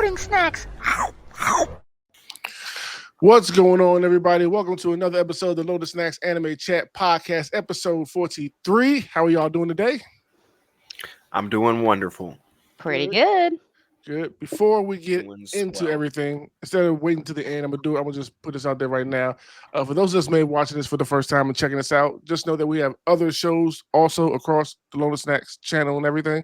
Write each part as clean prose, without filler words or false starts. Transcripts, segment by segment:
loading snacks. What's going on, everybody? Welcome to another episode of the Loaded Snacks Anime Chat Podcast, episode 43. How are y'all doing today? I'm doing wonderful. Pretty good. Good. Before we get Doing into swell. everything, instead of waiting to the end, I'm gonna just put this out there right now. For those of us maybe watching this for the first time and checking us out, just know that we have other shows also across the Loaded Snacks channel and everything.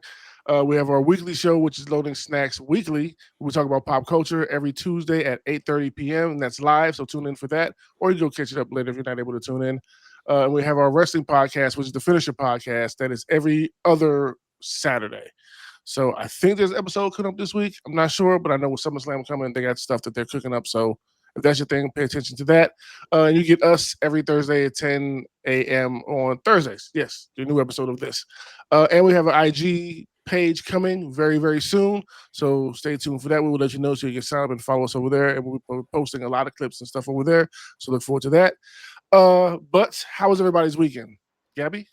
We have our weekly show, which is Loading Snacks Weekly. We talk about pop culture every Tuesday at 8:30 p.m. and that's live. So tune in for that, or you can go catch it up later if you're not able to tune in. And we have our wrestling podcast, which is the Finisher podcast, that is every other Saturday. So I think there's an episode coming up this week. I'm not sure, but I know with SummerSlam coming, they got stuff that they're cooking up. So if that's your thing, pay attention to that. And you get us every Thursday at 10 a.m. on Thursdays. Yes, the new episode of this. And we have an IG page coming very, very soon. So stay tuned for that. We will let you know so you can sign up and follow us over there. And we're posting a lot of clips and stuff over there. So look forward to that. But how was everybody's weekend? Gabby?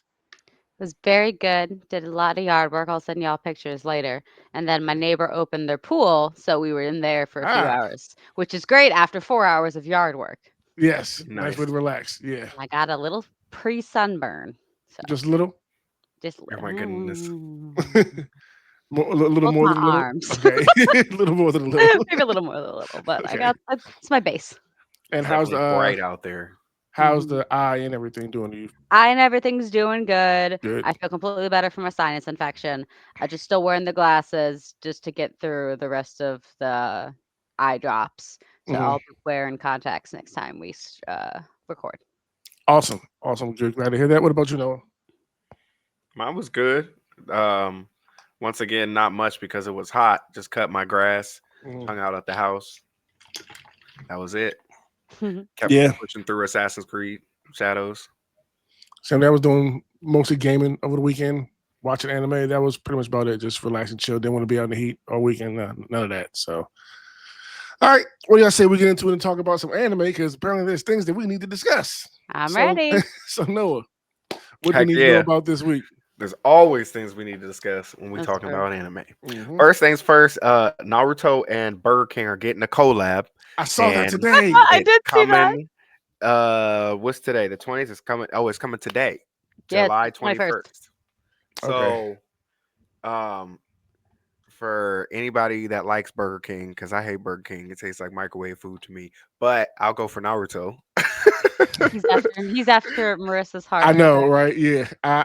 It was very good. Did a lot of yard work. I'll send y'all pictures later. And then my neighbor opened their pool, so we were in there for a few hours, which is great after 4 hours of yard work. Yes, nice way Nice. to relax. Yeah, I got a little pre-sunburn. So just a little. just Oh my goodness. A little Both more my than a little. arms. Okay, a little more than a little. Maybe a little more than a little, but I Okay. got it's my base. And It's how's definitely the bright out there. how's the eye and everything doing to you? Eye and everything's doing good. Good. I feel completely better from a sinus infection. I just still wearing the glasses just to get through the rest of the eye drops. So Mhm. I'll be wearing contacts next time we record. Awesome. Good. Glad to hear that. What about you, Noah? Mine was good. Um, Once again, not much because it was hot. Just cut my grass, Mhm. hung out at the house. That was it. Kept Yeah. pushing through Assassin's Creed Shadows. So I was doing mostly gaming over the weekend, watching anime. That was pretty much about it. Just relax and chill. Didn't want to be out in the heat all weekend. None of that. So, all right. What do y'all say we get into it and talk about some anime? Because apparently there's things that we need to discuss. I'm So- ready. So Noah, what do Heck we need to know yeah. about this week? There's always things we need to discuss when we're That's talking true. about anime. Mhm. First things first, Naruto and Burger King are getting a collab. I saw that and- today. I It's did see that. coming. What's today? The 20th is coming. Oh, it's coming today, Yeah, July 21st. 21st. So, for anybody that likes Burger King, because I hate Burger King, it tastes like microwave food to me. But I'll go for Naruto. He's after Marissa's heart. I know, over right? Yeah.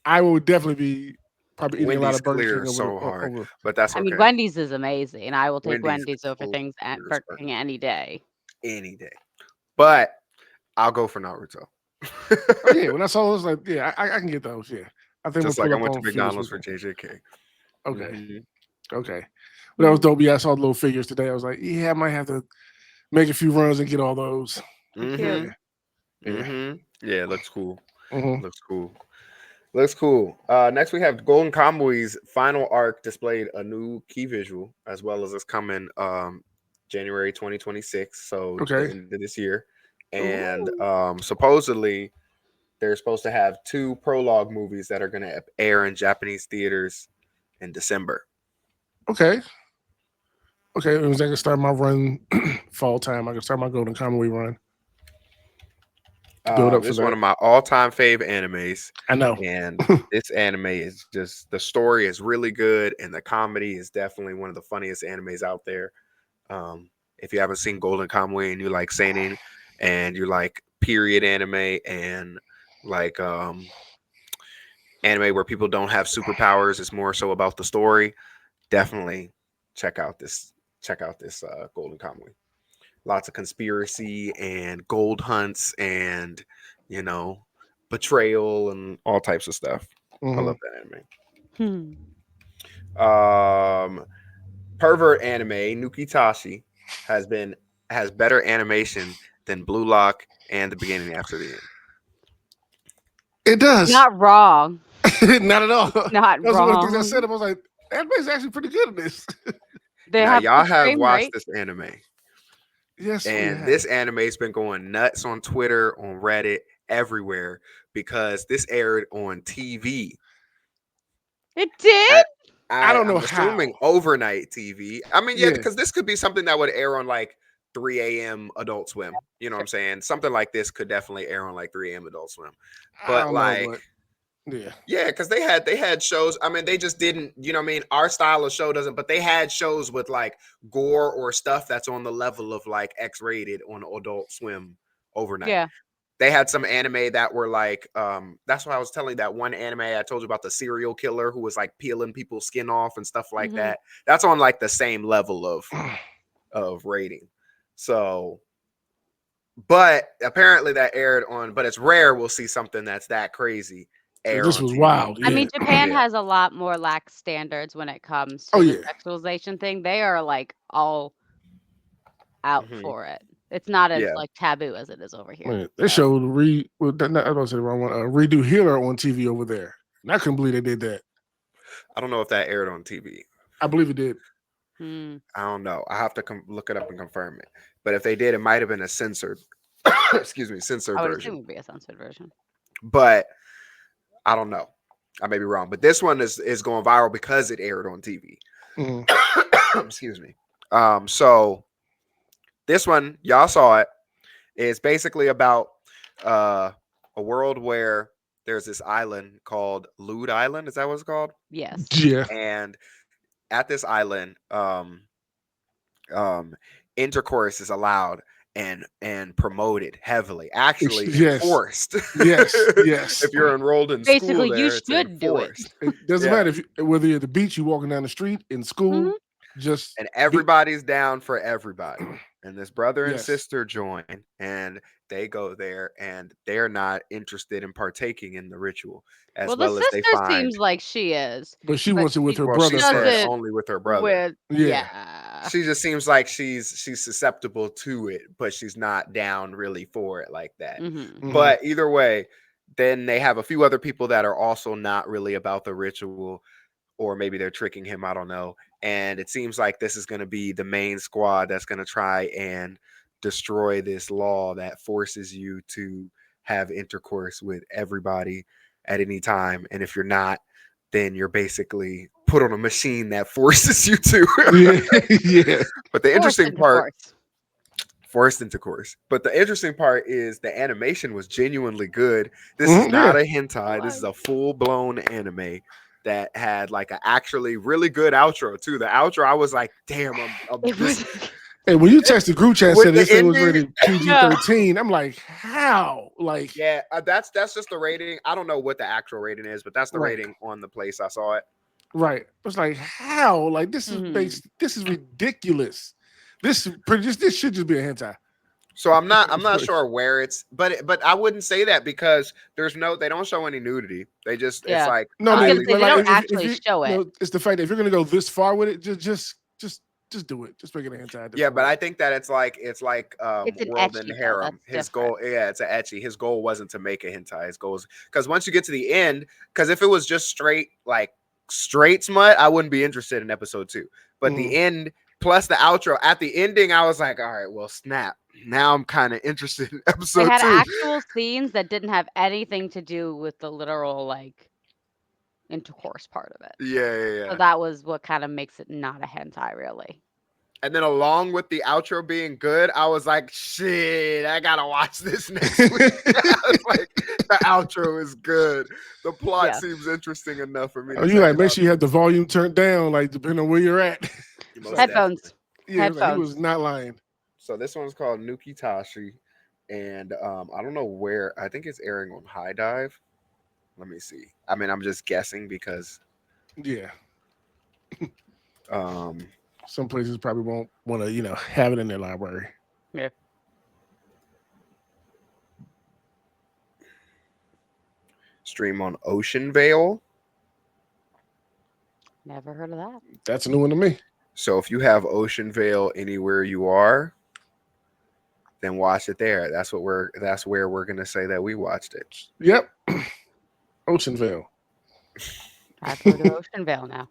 I will definitely be probably eating a lot Wendy's of Burger clear King is so over, hard, over. but that's there. I okay. mean, Wendy's is amazing, and I will take Wendy's Wendy's over totally things at clears Burger Burger King any day. Any day. But I'll go for Naruto. Oh, yeah, when I saw those, like, yeah, I can get those. Yeah, I think Just we'll like I pull went up to on a few this McDonald's for weekend. JJK. Okay, Mhm. okay. But that was dope. Yeah, I saw the little figures today. I was like, yeah, I might have to make a few runs and get all those. Cute. Mhm. Yeah. Mhm. Yeah, it looks cool. Mhm. Looks cool. Looks cool. Next we have Golden Kamui's final arc displayed a new key visual, as well as it's coming January 2026, so Okay. the end of this year. And supposedly they're supposed to have 2 prologue movies that are going to air in Japanese theaters in December. Okay. Okay. It was I can start my run fall time. I can start my Golden Kamuy run. Build up for It's that. one of my all-time fave animes. I know. And this anime is just, the story is really good, and the comedy is definitely one of the funniest animes out there. If you haven't seen Golden Kamuy and you like seinen and you like period anime and like anime where people don't have superpowers, it's more so about the story, definitely check out this Golden Kamuy. Lots of conspiracy and gold hunts and, you know, betrayal and all types of stuff. I Mhm. love that Hmm. anime. Pervert anime Nukitashi has better animation than Blue Lock and the beginning after the end. It does. Not wrong. Not at all. Not That's one of the things I wrong. said. I was like, anime's actually pretty good at this. They Now have y'all good have frame watched rate. this anime, Yes, we and have. this anime's been going nuts on Twitter, on Reddit, everywhere because this aired on TV. It did. At- I don't know I'm assuming how. overnight TV. I mean, yeah, Yeah. because this could be something that would air on like 3 a.m. Adult Swim. You know what I'm saying? Something like this could definitely air on like 3 a.m. Adult Swim. I But don't know, like, but yeah. yeah, because they had shows. I mean, they just didn't. You know what I mean? Our style of show doesn't. But they had shows with like gore or stuff that's on the level of like X-rated on Adult Swim overnight. Yeah. They had some anime that were like, that's why I was telling you that one anime I told you about, the serial killer who was like peeling people's skin off and stuff like Mhm. that. That's on like the same level of rating. So, but apparently that aired on, but it's rare we'll see something that's that crazy air This on was TV. wild. I Yeah. mean, Japan Yeah. has a lot more lax standards when it comes Oh, to the yeah. sexualization thing. They are like all out Mhm. for it. It's not as Yeah. like taboo as it is over here. Man, they So, showed I was gonna say the wrong one. Redo Healer on TV over there. And I couldn't believe they did that. I don't know if that aired on TV. I believe it did. hmm. I don't know. I have to look it up and confirm it. But if they did, it might have been a censored, excuse me, censored I would version. assume it would be a censored version. But I don't know. I may be wrong. But this one is going viral because it aired on TV. Mhm. Excuse me. So this one, y'all saw it. It's basically about a world where there's this island called Lewd Island. Is that what it's called? Yes. Yeah. And at this island, intercourse is allowed and promoted heavily. Actually Yes. enforced. Yes. Yes. If you're enrolled in school Basically, you there, it's should do it. enforced. It doesn't Yeah. matter whether you're at the beach, you're walking down the street, in school, just And everybody's down for everybody. And this brother and Yes. sister join and they go there and they're not interested in partaking in the ritual as Well, well, the as they sister find. seems like she is. but she wants it with her Well, brother she said first. doesn't only with her brother. With Yeah. yeah. She just seems like she's susceptible to it, but she's not down really for it like that. Mhm. Mhm. But either way, then they have a few other people that are also not really about the ritual, or maybe they're tricking him. I don't know. And it seems like this is going to be the main squad that's going to try and destroy this law that forces you to have intercourse with everybody at any time. And if you're not, then you're basically put on a machine that forces you to. yeah. Yeah. But the interesting part, Forced forced intercourse. But the interesting part is the animation was genuinely good. This is Mhm, not yeah. a hentai. This is a full blown anime that had like a actually really good outro too. The outro, I was like, damn, It was Hey, when you text the group chat and With said the this thing was ending- rated PG-13, I'm like, how? Like, yeah, that's just the rating. I don't know what the actual rating is, but that's the Right. rating on the place I saw it. right? It's like, how? Like, this is Mhm. this is ridiculous. This should just be a hentai. So I'm not Right. sure where it's, but I wouldn't say that because they don't show any nudity. They just Yeah. it's like No, I was I gonna mean, say, but they like, don't if actually you, show it. no, it's the fact that if you're gonna go this far with it, just do it. Just make it a hentai. at this yeah, but point. I think that it's like It's an World ecchi, and though, Harem. that's His goal, yeah, it's an ecchi. His goal wasn't to make a hentai. His goal was because once you get to the end, because if it was just straight smut, I wouldn't be interested in episode 2. But the end plus the outro at the ending, I was like, all right, well, snap. Now I'm kind of interested in They episode had 2. actual scenes that didn't have anything to do with the literal like intercourse part of it. Yeah. So that was what kind of makes it not a hentai, really. And then along with the outro being good, I was like, shit, I gotta watch this next week. I was like, the outro is good. The plot Yeah. seems interesting enough for me. Oh, you like make sure you have the volume turned down, like depending on where you're at. Headphones. Yeah, like, he Headphones. was not lying. So this one's called Nuki Tashi, and I don't know where. I think it's airing on High Dive. Let me see. I mean, I'm just guessing because Yeah, um, some places probably won't want to, have it in their library. Yeah. stream on Ocean Vale. Never heard of that. That's a new one to me. So if you have Ocean Vale anywhere you are, then watch it there. That's where we're gonna say that we watched it. Yep, Oceanville. I've heard of Ocean Vale now.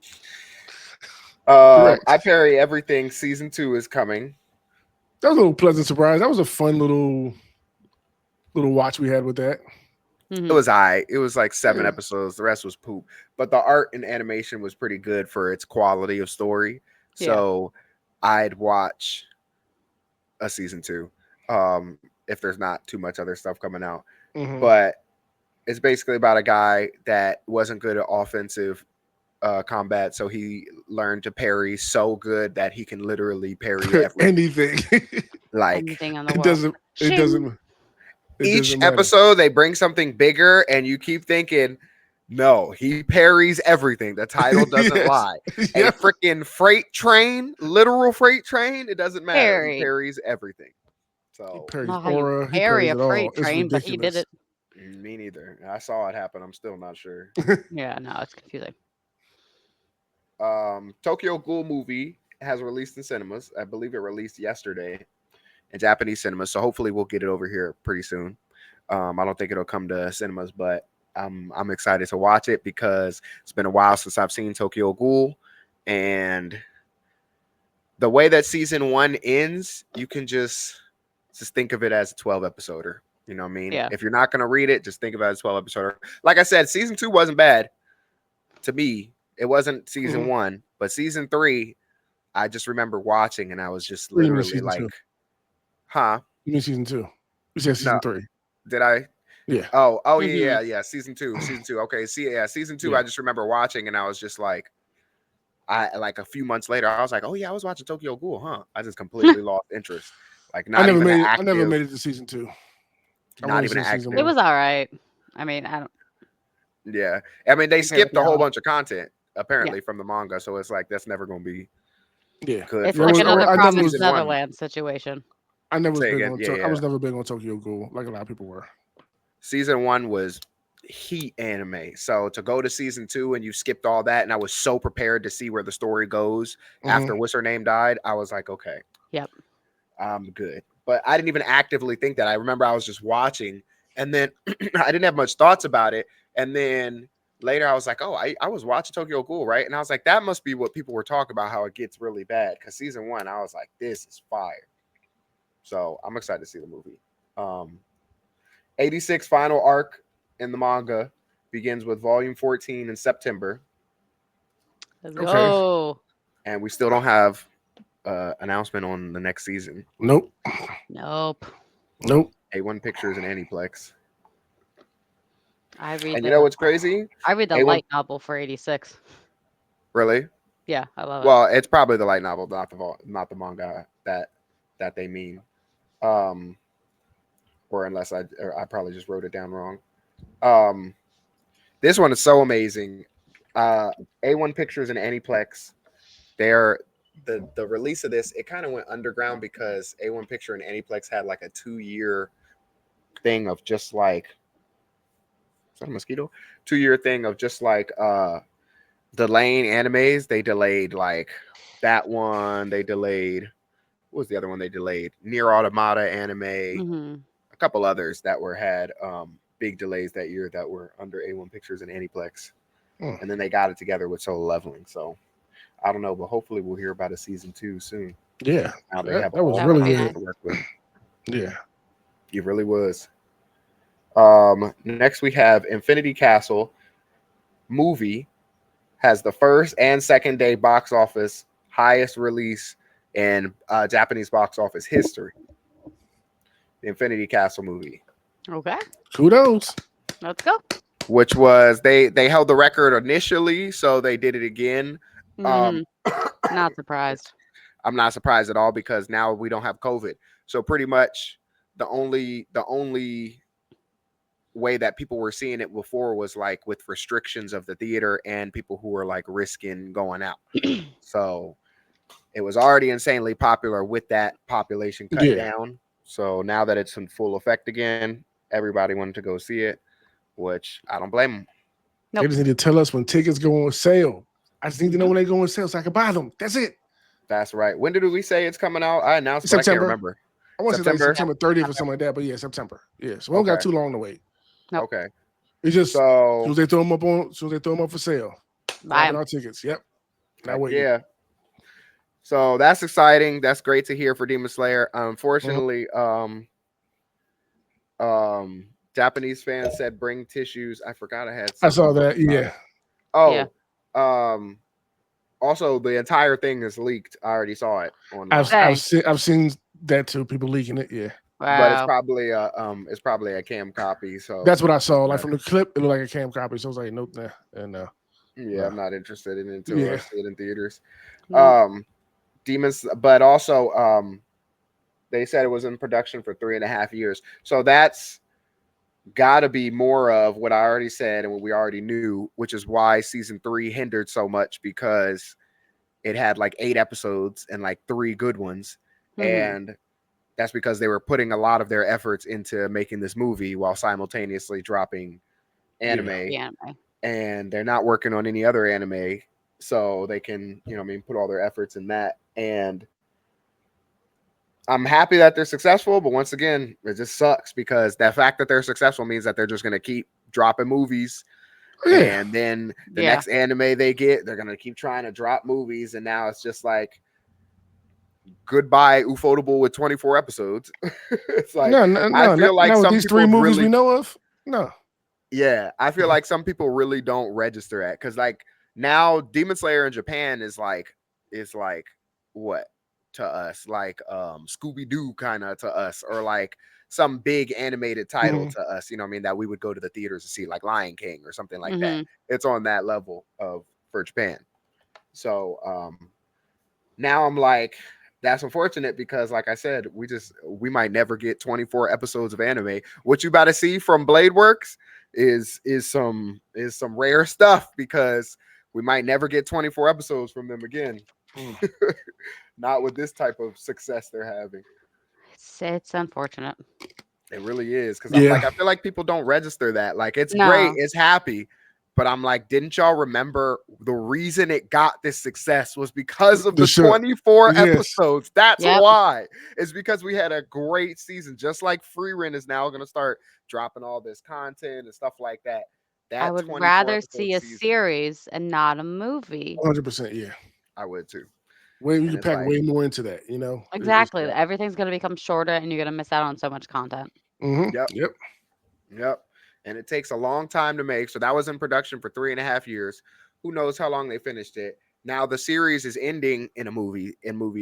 Correct. I Parry Everything season 2 is coming. That was a little pleasant surprise. That was a fun little watch we had with that. It Mhm. was it was like 7 episodes. The rest was poop. But the art and animation was pretty good for its quality of story. Yeah. So I'd watch a season 2. If there's not too much other stuff coming out. Mhm. But it's basically about a guy that wasn't good at offensive combat, so he learned to parry so good that he can literally parry everything. Anything. Like Anything in the it world. doesn't. It Shing. doesn't. It each doesn't matter. episode, they bring something bigger, and you keep thinking, no, he parries everything. The title doesn't Yes. lie. A Yep. freaking freight train, literal freight train, it doesn't matter. He Parry. parries everything. He So parries Not how you aura. He parry parries a it all. freight It's train, but he did ridiculous. it. me neither. I saw it happen. I'm still not sure. Yeah, no, it's confusing. Tokyo Ghoul movie has released in cinemas. I believe it released yesterday in Japanese cinemas. So hopefully we'll get it over here pretty soon. I don't think it'll come to cinemas, but I'm excited to watch it because it's been a while since I've seen Tokyo Ghoul, and the way that season 1 ends, you can just think of it as a 12 episoder. You know what I mean? Yeah. If you're not gonna read it, just think about it as 12 episoder. Like I said, season 2 wasn't bad to me. It wasn't season 1, but season 3, I just remember watching and I was just What do you mean literally season like, 2? huh? You mean season 2? You said season No, 3. did I? Yeah. Oh, Mhm. yeah. Season 2. Okay. Season 2, Yeah. I just remember watching and I was just like, I like a few months later, I was like, oh yeah, I was watching Tokyo Ghoul, huh? I just completely lost interest. Like I not never even an made it. I never active, made it to season 2. I've not only even seen an season active. It 1. was all right. I mean, I don't Yeah. I mean, they agree with skipped a whole y'all. bunch of content apparently from the manga, so it's like that's never gonna be Yeah. good It's for I the like was. story. another I But never Promised was. season 1, Netherlands situation. I never was say big again, on. yeah, I yeah. was never big on Tokyo Ghoul like a lot of people were. Season 1 was heat anime. So to go to season 2 and you skipped all that, and I was so prepared to see where the story goes after Mhm. what's her name died, I was like, okay, Yep. I'm good. But I didn't even actively think that. I remember I was just watching, and then I didn't have much thoughts about it. And then later I was like, oh, I was watching Tokyo Ghoul, right? And I was like, that must be what people were talking about, how it gets really bad. Because season 1, I was like, this is fire. So I'm excited to see the movie. 86 final arc in the manga begins with volume 14 in September, Let's Okay. go. and we still don't have announcement on the next season. Nope. Nope. Nope. A1 Pictures and Aniplex. I read And you know the what's crazy? light A1 novel for 86. really? Yeah, I love it. Well, it's probably the light novel, not the manga that they mean. Or unless I probably just wrote it down wrong. This one is so amazing. A1 Pictures and Aniplex, they're the release of this, it kind of went underground because A1 Picture and Aniplex had like a 2-year thing of just like, is that a mosquito? 2-year thing of just like delaying animes. They delayed like that one. They delayed, what was the other one they delayed? Near Automata anime. Mhm. A couple others that had big delays that year that were under A1 Pictures and Aniplex. Mm. And then they got it together with Solo Leveling. So I don't know, but hopefully we'll hear about a season 2 soon. Yeah. Now they That, have that was all That really would be good. nice. to work with. Yeah. It really was. Next we have Infinity Castle movie has the first and second day box office highest release in Japanese box office history. The Infinity Castle movie, Okay. Kudos. Let's go. which was they held the record initially, so they did it again. Mhm. Not surprised. I'm not surprised at all because now we don't have COVID. So pretty much the only way that people were seeing it before was like with restrictions of the theater and people who were like risking going out. So it was already insanely popular with that population cut Yeah. down. So now that it's in full effect again, everybody wanted to go see it, which I don't blame them. Nope. They just need to tell us when tickets go on sale. I just need to know Mhm. when they go on sale so I can buy them. That's it. That's right. When did we say it's coming out? I announced, but I can't September. remember. I want to say like September? September 30th or something like that, but yeah, September. Yeah, so we don't got Okay. too long to wait. Nope. Okay. It's just as So soon as they throw them up for sale, Buy grabbing 'em. our tickets. Yep. Now heck waiting. yeah. So that's exciting. That's great to hear for Demon Slayer. Mm-hmm. Unfortunately, Japanese fan said bring tissues. I forgot I had. I saw something that. about Yeah. it. Also, the entire thing is leaked. I already saw it online. I've seen that too. People leaking it. Yeah. But it's Wow. probably a cam copy. So That's what I saw. Like from the clip, it looked like a cam copy. So I was like, nope, nah. And yeah, I'm not interested in it until I see it in theaters. Mm. Demons, but also they said it was in production for 3.5 years. So that's got to be more of what I already said and what we already knew, which is why season 3 hindered so much, because it had like 8 episodes and like 3 good ones. And that's because they were putting a lot of their efforts into making this movie while simultaneously dropping anime. Yeah. And they're not working on any other anime, so they can, put all their efforts in that. And I'm happy that they're successful, but once again, it just sucks because the fact that they're successful means that they're just going to keep dropping movies. Yeah. And then the next anime they get, they're going to keep trying to drop movies. And now it's just like, goodbye, Ufotable with 24 episodes. It's like, I feel like some these people 3 movies really, we know of. No. Yeah, I feel like some people really don't register at, because like now Demon Slayer in Japan is like what to us, like Scooby-Doo kind of to us, or like some big animated title to us, you know what I mean, that we would go to the theaters to see, like Lion King or something like that. It's on that level for Japan. So now I'm like, that's unfortunate, because like I said, we might never get 24 episodes of anime. What you about to see from Blade Works is some rare stuff, because we might never get 24 episodes from them again. Not with this type of success they're having. It's unfortunate. It really is, because I feel like people don't register that. Like, it's great, it's happy, but I'm like, didn't y'all remember the reason it got this success was because of the 24 episodes? That's why. It's because we had a great season, just like Frieren is now going to start dropping all this content and stuff like that. I would rather see a series and not a movie. 100%, yeah. I would too. You can pack way more into that, Exactly. Everything's going to become shorter, and you're going to miss out on so much content. Yep. And it takes a long time to make. So that was in production for 3.5 years. Who knows how long they finished it? Now the series is ending in movies,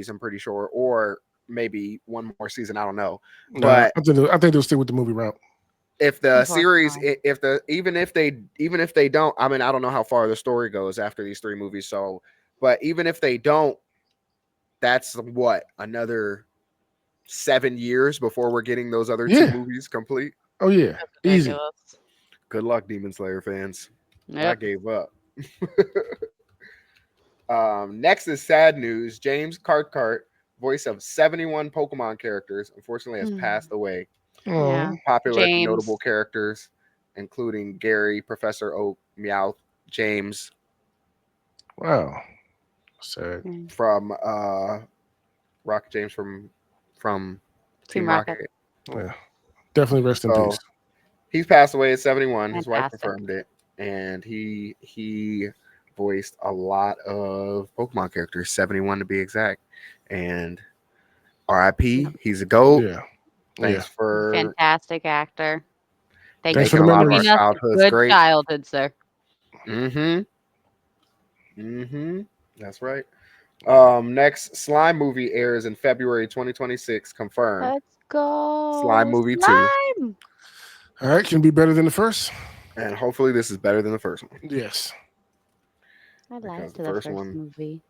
I'm pretty sure, or maybe one more season. I don't know. But I think they'll stick with the movie route. If the series, even if they don't, I mean, I don't know how far the story goes after these 3 movies. So, but even if they don't, that's what, another 7 years before we're getting those other 2 movies complete. Oh yeah, easy. Good luck, Demon Slayer fans. Yep. I gave up. Next is sad news. James Cathcart, voice of 71 Pokemon characters, unfortunately has passed away. Yeah. Popular notable characters, including Gary, Professor Oak, Meowth, James. Wow. Sad. From Rocket James from Team Rocket. Yeah. Definitely rest in peace. He's passed away at 71. His wife confirmed it. And he voiced a lot of Pokemon characters, 71 to be exact. And RIP, he's a GOAT. Yeah. Thanks for fantastic actor. Thanks for the memories. Good childhood, sir. That's right. Next Slime movie airs in February 2026. Confirmed. Let's go. Slime movie 2. All right, can be better than the first. And hopefully this is better than the first one. Yes. I liked the first movie.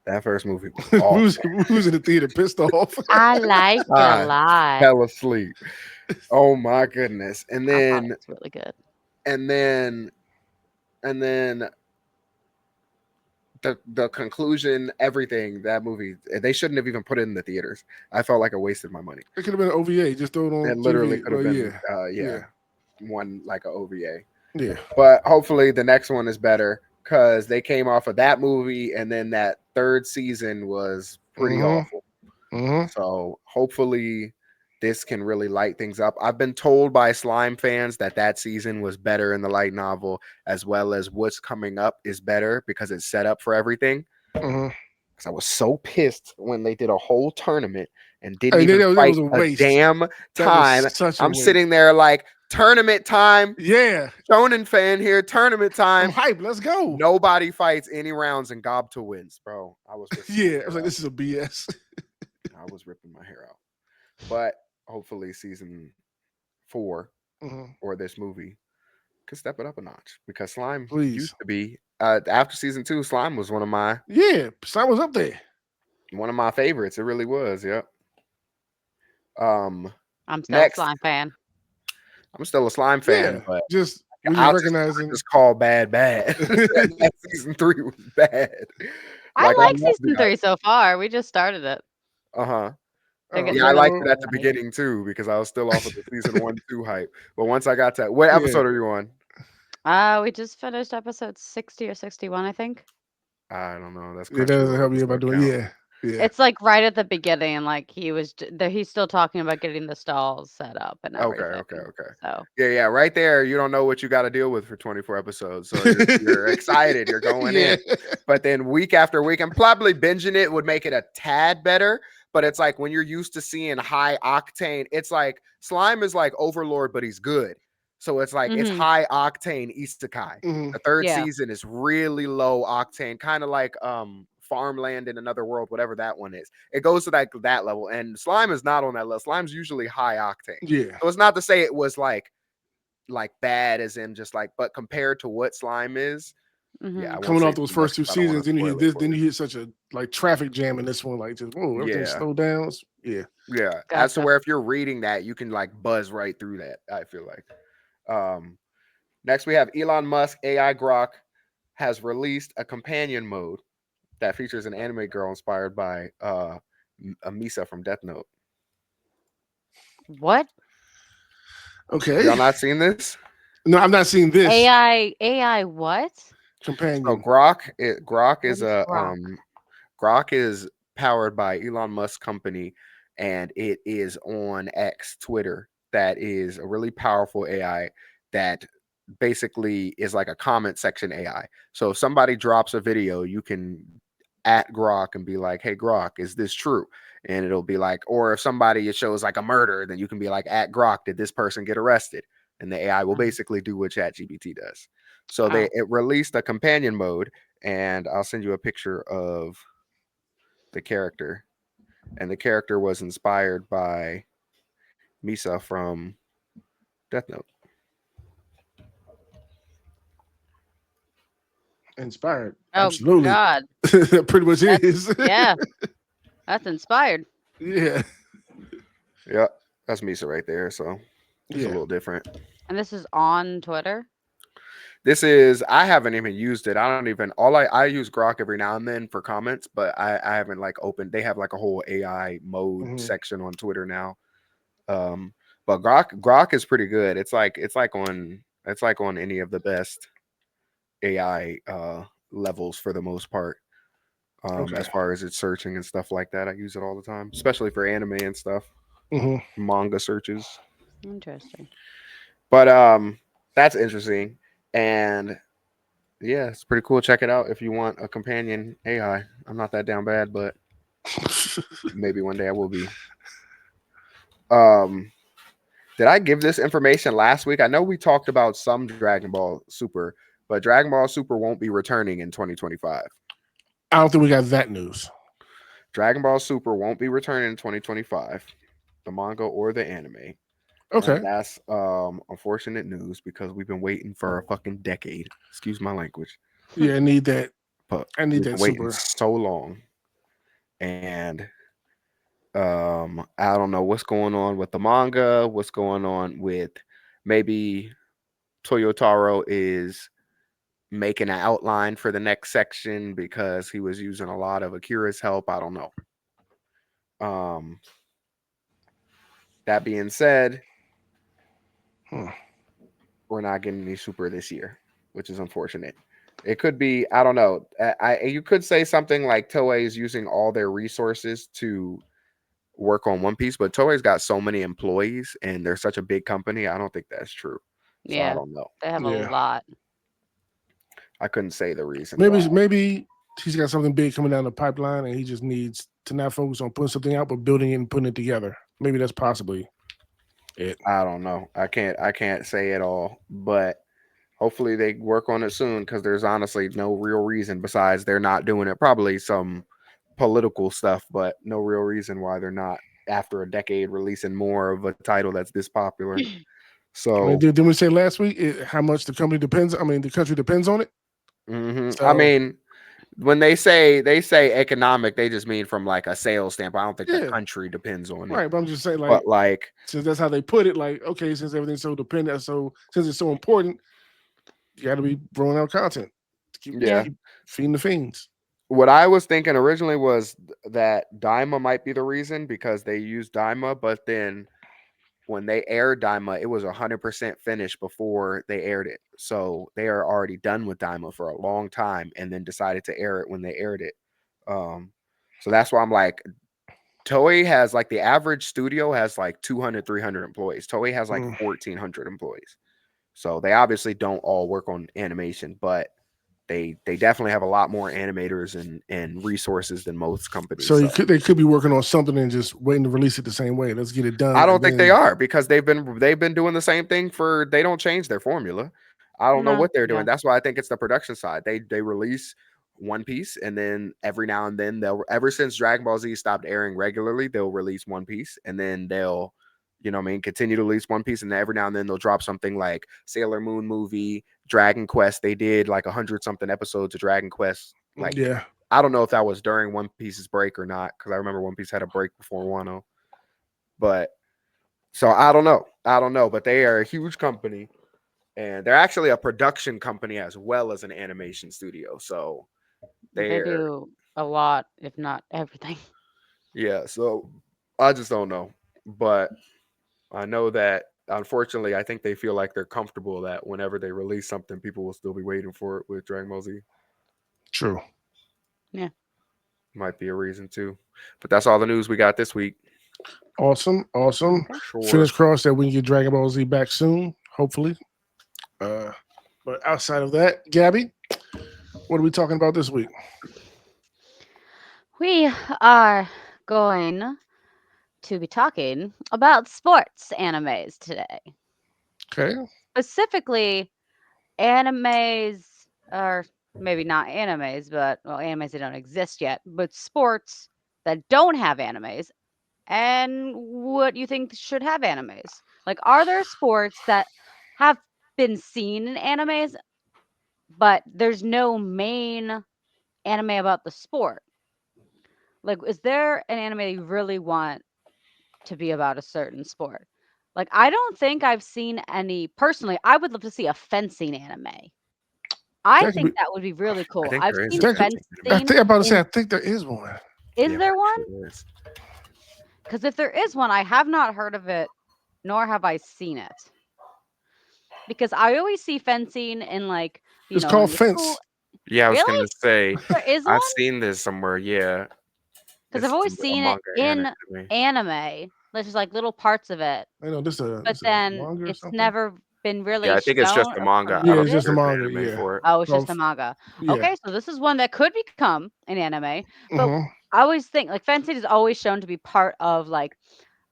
That first movie was awesome. Who's in the theater pissed off? I liked it a lot. Fell asleep. Oh my goodness. And then it's really good. And then the conclusion, everything, that movie, they shouldn't have even put it in the theaters. I felt like I wasted my money. It could have been an OVA. Just throw it on. It literally could have been one like an OVA. Yeah. But hopefully the next one is better, because they came off of that movie, and then that 3rd season was pretty awful. So hopefully this can really light things up. I've been told by Slime fans that season was better in the light novel, as well as what's coming up is better because it's set up for everything. Because I was so pissed when they did a whole tournament and didn't even fight a damn time. I'm sitting there like, Tournament time. Yeah, Shonen fan here. Tournament I'm time. hyped. Let's go. Nobody fights any rounds and Gobta wins, bro. I was Yeah, I was like, this is a BS. I was ripping my hair out. But hopefully season 4 or this movie could step it up a notch because Slime used to be after season 2, Slime was one of my Slime was up there. One of my favorites. It really was. Yep. I'm still a Slime fan. I'm still a Slime fan, but just recognizing just call bad. That season 3 was bad. I like season 3 so far. We just started it. Yeah, I liked it at the beginning too because I was still off of the season 1-2 hype. But once I got to what episode are you on? We just finished episode 60 or 61, I think. I don't know. That's it doesn't help you about doing. Yeah. It's like right at the beginning, like he's still talking about getting the stalls set up and everything. Okay. So yeah, right there. You don't know what you got to deal with for 24 episodes, so you're excited. You're going in, but then week after week, and probably binging it would make it a tad better. But it's like when you're used to seeing high octane, it's like Slime is like Overlord, but he's good. So it's like it's high octane isekai. The third season is really low octane, kind of like Farmland in Another World, whatever that one is. It goes to that level, and Slime is not on that level. Slime's usually high octane. Yeah. So it's not to say it was like bad as in just like, but compared to what Slime is, coming off those first 2 seasons, then you hit such a like traffic jam in this one, like just everything slow down. Yeah. Gotcha. As to where if you're reading that, you can like buzz right through that. I feel like. Next we have Elon Musk AI Grok has released a companion mode that features an anime girl inspired by Misa from Death Note. What? Okay. Y'all not seen this? No, I'm not seeing this. AI what? Companion. So Grok is Grok is powered by Elon Musk's company, and it is on X, Twitter. That is a really powerful AI that basically is like a comment section AI. So if somebody drops a video, you can at Grok and be like, hey Grok, is this true? And it'll be like, or if somebody, it shows like a murder, then you can be like, at Grok, did this person get arrested? And the AI will basically do what ChatGPT does. So it released a companion mode, and I'll send you a picture of the character. And the character was inspired by Misa from Death Note. Inspired. Oh, absolutely. God. Pretty much is. Yeah. That's inspired. Yeah. Yeah. That's Misa right there. So it's a little different. And this is on Twitter? This is, I haven't even used it. I don't even, I use Grok every now and then for comments, but I haven't like opened, they have like a whole AI mode section on Twitter now. But Grok is pretty good. It's like on any of the best AI levels for the most part. As far as its searching and stuff like that, I use it all the time, especially for anime and stuff, manga searches. Interesting. But that's interesting, and yeah, it's pretty cool. Check it out if you want a companion AI. I'm not that down bad, but maybe one day I will be. Did I give this information last week? I know we talked about some Dragon Ball Super, but Dragon Ball Super won't be returning in 2025. I don't think we got that news. Dragon Ball Super won't be returning in 2025, the manga or the anime. Okay. And that's unfortunate news because we've been waiting for a fucking decade. Excuse my language. Yeah, I need that. But I need that waiting Super so long. And I don't know what's going on with the manga, what's going on with maybe Toyotaro is making an outline for the next section because he was using a lot of Akira's help. I don't know. That being said, we're not getting any Super this year, which is unfortunate. It could be, I don't know. You could say something like Toei is using all their resources to work on One Piece, but Toei's got so many employees and they're such a big company. I don't think that's true. So I don't know. They have a lot. I couldn't say the reason. Maybe he's got something big coming down the pipeline and he just needs to not focus on putting something out, but building it and putting it together. Maybe that's possibly I don't know. I can't say it all, but hopefully they work on it soon because there's honestly no real reason besides they're not doing it. Probably some political stuff, but no real reason why they're not after a decade releasing more of a title that's this popular. I mean, So, didn't we say last week how much the company depends? I mean, the country depends on it. I So mean, when they say economic, they just mean from like a sales standpoint. I don't think the yeah, country depends on it, right. But I'm just saying, like, but like, since that's how they put it, like, okay, since everything's so dependent, so since it's so important, you got to be rolling out content to yeah. Yeah. keep feeding the fiends. What I was thinking originally was that Daima might be the reason because they used Daima, but then when they aired Daima, it was 100% finished before they aired it. So they are already done with Daima for a long time and then decided to air it when they aired it. Um, so that's why I'm like, Toei has like the average studio has like 200, 300 employees. Toei has like Mm. 1,400 employees. So they obviously don't all work on animation, but they definitely have a lot more animators and resources than most companies. So So they could be working on something and just waiting to release it the same way. Let's get it done. I And don't think they then are because they've been doing the same thing for they don't change their formula. I don't know No. what they're doing. Yeah. That's why I think it's the production side. They release One Piece and then every now and then they'll ever since Dragon Ball Z stopped airing regularly, they'll release One Piece and then they'll what I mean, continue to release One Piece and then every now and then they'll drop something like Sailor Moon movie, Dragon Quest. They did like 100 something episodes of Dragon Quest. Like yeah, I don't know if that was during One Piece's break or not because I remember One Piece had a break before Wano, but so I don't know. I don't know, but they are a huge company and they're actually a production company as well as an animation studio. So They they're do a lot, if not everything. yeah, so I just don't know. But I know that unfortunately I think they feel like they're comfortable that whenever they release something, people will still be waiting for it with Dragon Ball Z. true. Yeah. Might be a reason too. But that's all the news we got this week. Awesome. Okay. Sure. Fingers crossed that we can get Dragon Ball Z back soon, hopefully. But outside of that, Gabby, what are we talking about this week? We are going to be talking about sports animes today. Okay. Specifically, animes, or maybe not animes, but well, animes that don't exist yet, but sports that don't have animes, and what you think should have animes. Like, are there sports that have been seen in animes, but there's no main anime about the sport? Like, is there an anime you really want to be about a certain sport? Like, I don't think I've seen any personally. I would love to see a fencing anime. I That could be. think that would be really I cool. think I've there is seen a That could, fencing I anime. fencing think I'm about to say. in. I think there is one. Is Yeah, there I'm one? sure there is. Because if there is one, I have not heard of it, nor have I seen it. Because I always see fencing in, like, It's in called the school. Fence. Yeah, I was Really? gonna say There is one? I've seen this somewhere. Yeah, Because I've always a seen it manga in anime. anime. There's just like little parts of it, I know but this a then manga or it's something. never been Yeah, really I think it's just shown a or manga. I Yeah, don't it's think promoted. just a there's an manga. anime Yeah. for it. Oh, it's just Called, a manga. yeah. Okay, so this is one that could become an anime, but Hmm. I always think like fencing is always shown to be part of like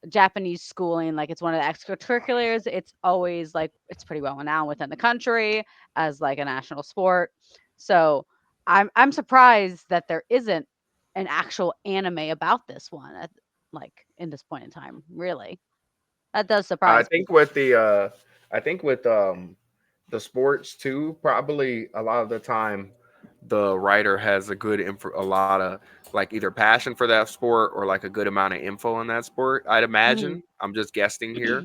Japanese schooling. Like it's one of the extracurriculars. It's always like it's pretty well renowned within the country as like a national sport. So I'm surprised that there isn't an actual anime about this one at like in this point in time. Really, that does I surprise me. think with I think with the sports too, probably a lot of the time the writer has a lot of like either passion for that sport or like a good amount of info on that sport. I'd Mhm. imagine. I'm just guessing here.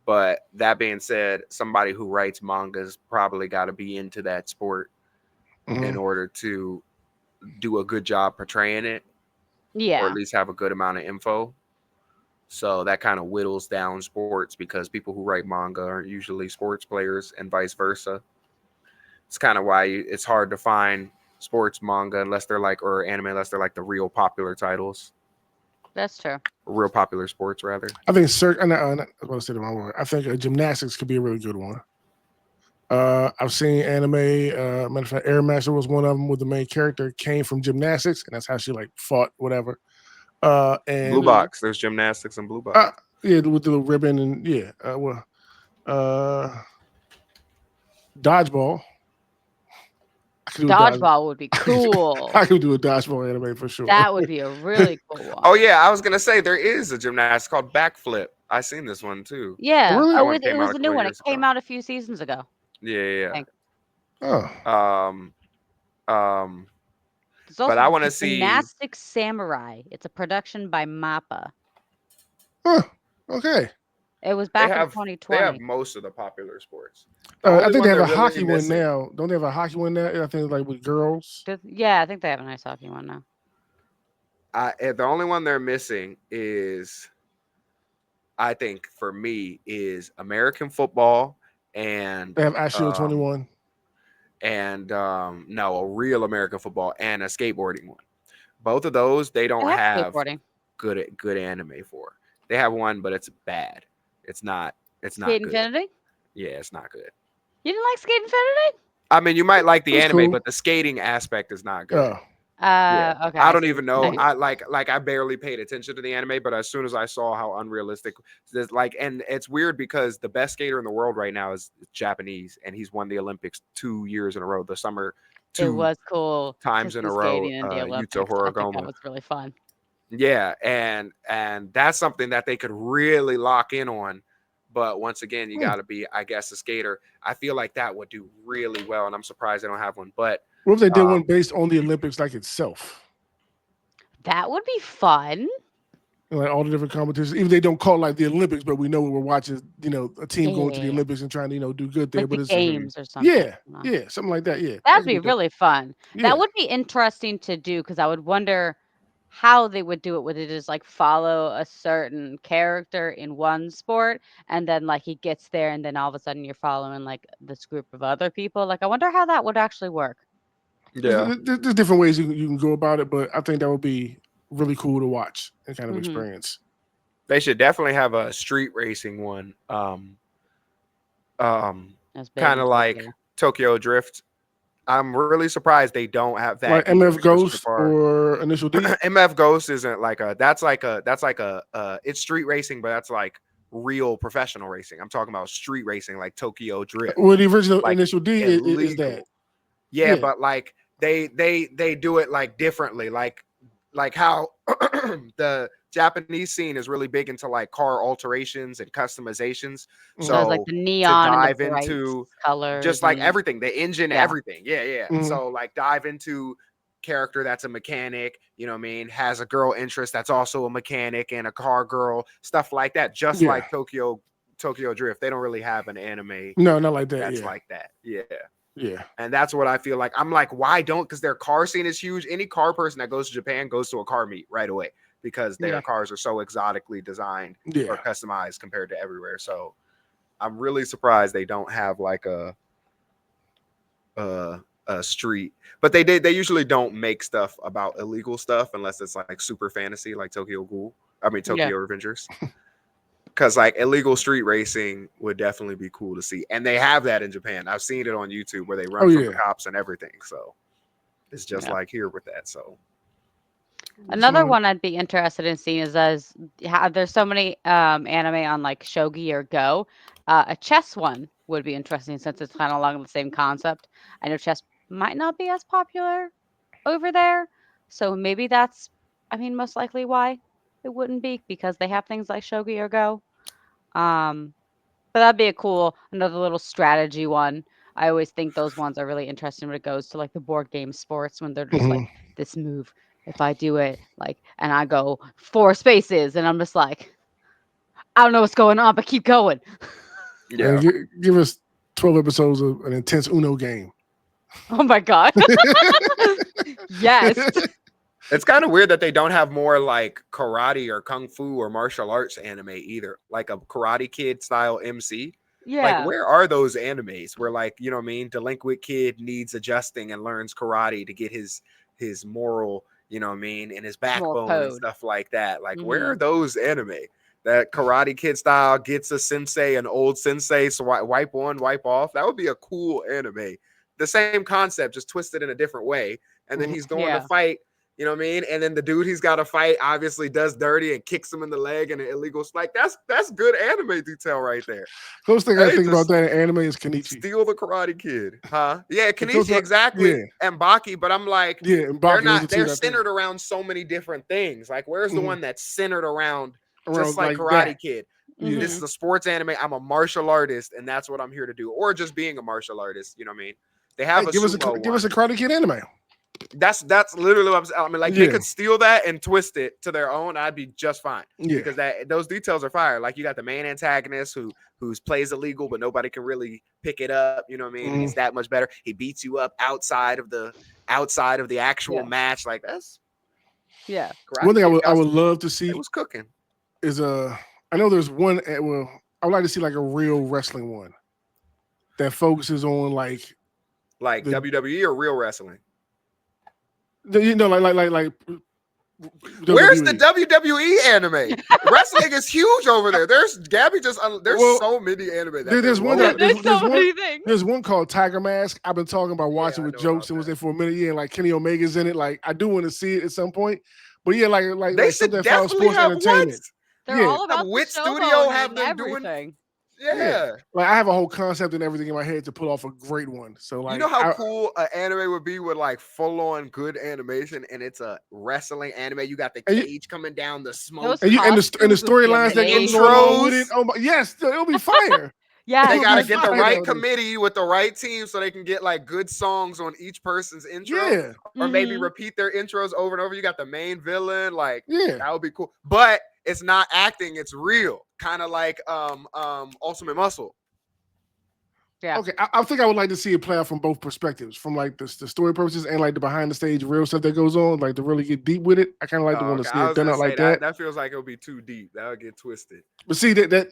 But that being said, somebody who writes mangas probably got to be into that sport in Hmm. order to do a good job portraying it or at Yeah, least have a good amount of info. So that kind of whittles down sports because people who write manga are usually sports players and vice versa. It's kind of why it's hard to find sports manga unless they're like or anime unless they're like the real popular titles, that's true. real popular sports rather. I think I was going to say the wrong word. I think gymnastics could be a really good one. I've seen anime. Matter of fact, Air Master was one of them, where the main character came from gymnastics, and that's how she like fought whatever. Blue And Mhm. Box, there's gymnastics and Blue uh, Box. Yeah, with the little ribbon and yeah. Uh, dodgeball. I could do a Dodgeball would be cool. I could do a dodgeball anime for sure. That would be a really cool one. Oh yeah, I was gonna say there is a gymnastics called backflip. I seen this one too. Yeah. Really? That Oh, one it came out was a a new couple one. It years came ago. out a few seasons ago. Yeah, think. Oh, yeah. Um. There's But also I want the to see. Gymnastic Samurai. It's a production by MAPPA. huh. Okay. It was They back in have 2020. most of the popular sports. The I only think one they have they're a really hockey one missing- now. Don't they have a hockey one now? I think like with girls. Yeah, I think they have a nice hockey one now. The only one they're missing is, I think for me, is American football and They have Ashio 21. no, a real American football and a skateboarding one. Both of those they don't They have have skateboarding. good anime for. They have one, but it's bad. It's not Skate good. Infinity? Yeah, it's not good. You didn't like Skate Infinity? I mean, you might like the It's anime, cool. but the skating aspect is not good. Oh, Yeah. Okay. I don't see even what you're know. saying. I like I barely paid attention to the anime, but as soon as I saw how unrealistic this and it's weird because the best skater in the world right now is Japanese, and he's won the Olympics 2 years in a row. The summer It 2 was cool times to in a see row. skating in the Yuta Olympics. I think that Horigoma. was really fun. Yeah, and that's something that they could really lock in on. But once again, you got to be, I guess, a skater. I feel like that would do really well, and I'm surprised they don't have one. But what if they did one based on the Olympics like itself? That would be fun. Like all the different competitions, even they don't call it like the Olympics, but we know we're watching, a team going to the Yeah. Olympics and trying to, do good there. Like but the it's games or something. yeah, something like that. Yeah, That'd could be dope. really fun. Yeah. That would be interesting to do because I would wonder how they would do it. Would it just like follow a certain character in one sport and then like he gets there and then all of a sudden you're following like this group of other people? Like I wonder how that would actually work. yeah, There's different ways you can go about it, but I think that would be really cool to watch and kind of Mhm. experience. they should definitely have a street racing one. As big Kind as of like Tokyo. Tokyo Drift. I'm really surprised they don't have that. Like either, MF Christopher Ghost Farr. or Initial D. MF Ghost isn't like a. That's like a. It's street racing, but that's like real professional racing. I'm talking about street racing, like Tokyo Drift. Well, the original Like, Initial D is illegal. that. Yeah, Yeah. but like they do it like differently, like how the Japanese scene is really big into like car alterations and customizations. So So it's like So the neon and dive the bright into colors. just like and- everything, the engine, Yeah. everything. Yeah. Mhm. So like dive into character that's a mechanic, you know what I mean, has a girl interest that's also a mechanic and a car girl, stuff like that. Just Yeah. like Tokyo Drift, they don't really have an anime No, not like that. that's Yeah, like that. Yeah. yeah. And that's what I feel like. I'm like, why don't? Because their car scene is huge. Any car person that goes to Japan goes to a car meet right away because their Yeah. cars are so exotically designed or Yeah. customized compared to everywhere. So I'm really surprised they don't have like a street. But they usually don't make stuff about illegal stuff unless it's like super fantasy, like Tokyo Revengers. Because like illegal street racing would definitely be cool to see, and they have that in Japan. I've seen it on YouTube where they run Oh, from yeah. the cops and everything. So it's just Yeah. like here with that. So Another So- one I'd be interested in seeing is how there's so many anime on like Shogi or Go. A chess one would be interesting since it's kind of along the same concept. I know chess might not be as popular over there, so maybe that's, I mean, most likely why it wouldn't be because they have things like Shogi or Go. But that'd be another little strategy one. I always think those ones are really interesting when it goes to like the board game sports when they're just like Mhm. this move. If I do it like and I go 4 spaces and I'm just like, I don't know what's going on, but keep going. And give us 12 episodes of an intense Uno game. Oh my god. Yes. it's kind of weird that they don't have more like karate or kung fu or martial arts anime either, like a Karate Kid style MC. Yeah. Like, where are those animes where, like, you know what I mean, delinquent kid needs adjusting and learns karate to get his moral, you know what I mean, and his backbone and code. stuff like that? Like, where are those anime? That Karate Kid style gets a sensei, an old sensei, so wipe on, wipe off. That would be a cool anime. The same concept, just twisted in a different way. And then he's going to fight You know what I mean? And then the dude he's got to fight obviously does dirty and kicks him in the leg and an illegal spike. That's good anime detail right there. Close thing I Hey, think about just that in anime is Kenichi. Steal the Karate Kid, huh? Yeah, those Kenichi, are- exactly. yeah. And Baki, but I'm like, Yeah, and they're Baki, not. those are two They're that I think centered around so many different things. Like, where's the Mhm. one that's centered around around just like Karate that. Kid? Yeah. This is a sports anime. I'm a martial artist, and that's what I'm here to do. Or just being a martial artist. You know what I mean? They have Hey, a give us sumo a one. Karate Kid anime. That's literally what I'm saying. I mean, like they Yeah. could steal that and twist it to their own. I'd be just fine Yeah. because those details are fire. Like you got the main antagonist who's plays illegal, but nobody can really pick it up. You know what I mean? And he's that much better. He beats you up outside of the actual match. Like that's Yeah. One thing I Karate Kid would love to see it was cooking. is I know there's one. Well, I would like to see like a real wrestling one that focuses on like the- WWE or real wrestling. you know like Where's the WWE. WWE anime? Wrestling is huge over there. There's Gabby just there's Well, so many anime. That there's one rolling. that- there's so one- many things. There's one called Tiger Mask. I've been talking about watching I with know jokes about and was that. there for a minute. Yeah, and like Kenny Omega's in it. Like I do want to see it at some point. But yeah, like They like should something that follows definitely sports have entertainment. what? They're Yeah. all about the Wit show Studio mode have and them doing- everything. Yeah. Like I have a whole concept and everything in my head to pull off a great one. So like You know how cool an anime would be with like full on good animation and it's a wrestling anime. You got the And you- cage coming down, the smoke. Those and the costumes would be storylines that amazing. go along with it. Intros. Oh my, yes, it'll be fire. Yeah, They It'll gotta be get the fire, right though. committee with the right team so they can get like good songs on each person's intro. Yeah, Or maybe Mhm. repeat their intros over and over. You got the main villain, like yeah. that would be cool. But it's not acting, it's real. Kind of like Ultimate Muscle. Yeah. Okay, I think I would like to see it play out from both perspectives, from like the story purposes and like the behind the stage real stuff that goes on, like to really get deep with it. I kind of like to want to Okay, see I it was done gonna out like say that. That feels like it would be too deep. That would get twisted. But see that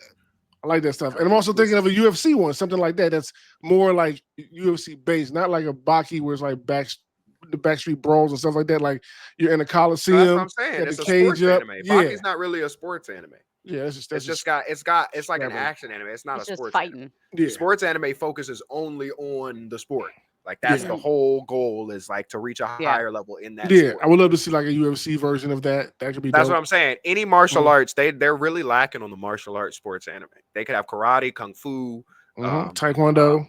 I like that stuff, and I'm also thinking of a UFC one, something like that. That's more like UFC based, not like a Baki where it's like the backstreet brawls and stuff like that. Like you're in a So coliseum. that's what I'm saying. got It's the a cage sports up. anime. Yeah. Baki's not really a sports anime. Yeah, that's It's like an Scrabble. action anime. It's not It's a just sports fighting. anime. Yeah, Sports anime focuses only on the sport. Like that's Yeah. the whole goal is like to reach a Yeah. higher level in that yeah. sport. I would love to see like a UFC version of that. That could be That's dope. what I'm saying. Any martial Mhm. arts, they're really lacking on the martial arts sports anime. They could have karate, kung fu, Taekwondo.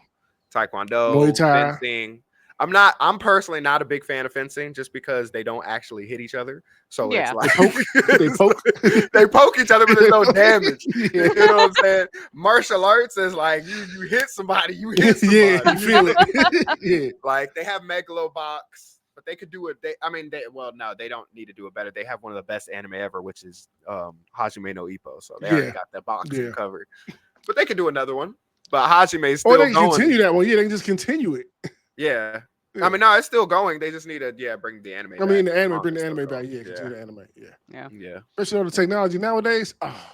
taekwondo, Muay Thai. fencing. I'm personally not a big fan of fencing just because they don't actually hit each other. So Yeah. it's like They poke. they poke each other, but there's no damage. Yeah. You know what I'm saying? Martial arts is like you hit somebody, you hit somebody. Yeah, you feel it. Yeah. Like they have Megalobox, but they could do it. No, they don't need to do it better. They have one of the best anime ever, which is Hajime no Ippo. So they already Yeah. got that box Yeah. covered. But they could do another one. But Hajime's Or still they can going. continue that one. Yeah, they can just continue it. Yeah. Yeah. I mean, no, it's still going. They just need to bring the anime. I mean, back. the anime, bring Manga's the still anime back. going. Yeah, continue the anime. Yeah. Yeah. Especially on the technology nowadays. Oh,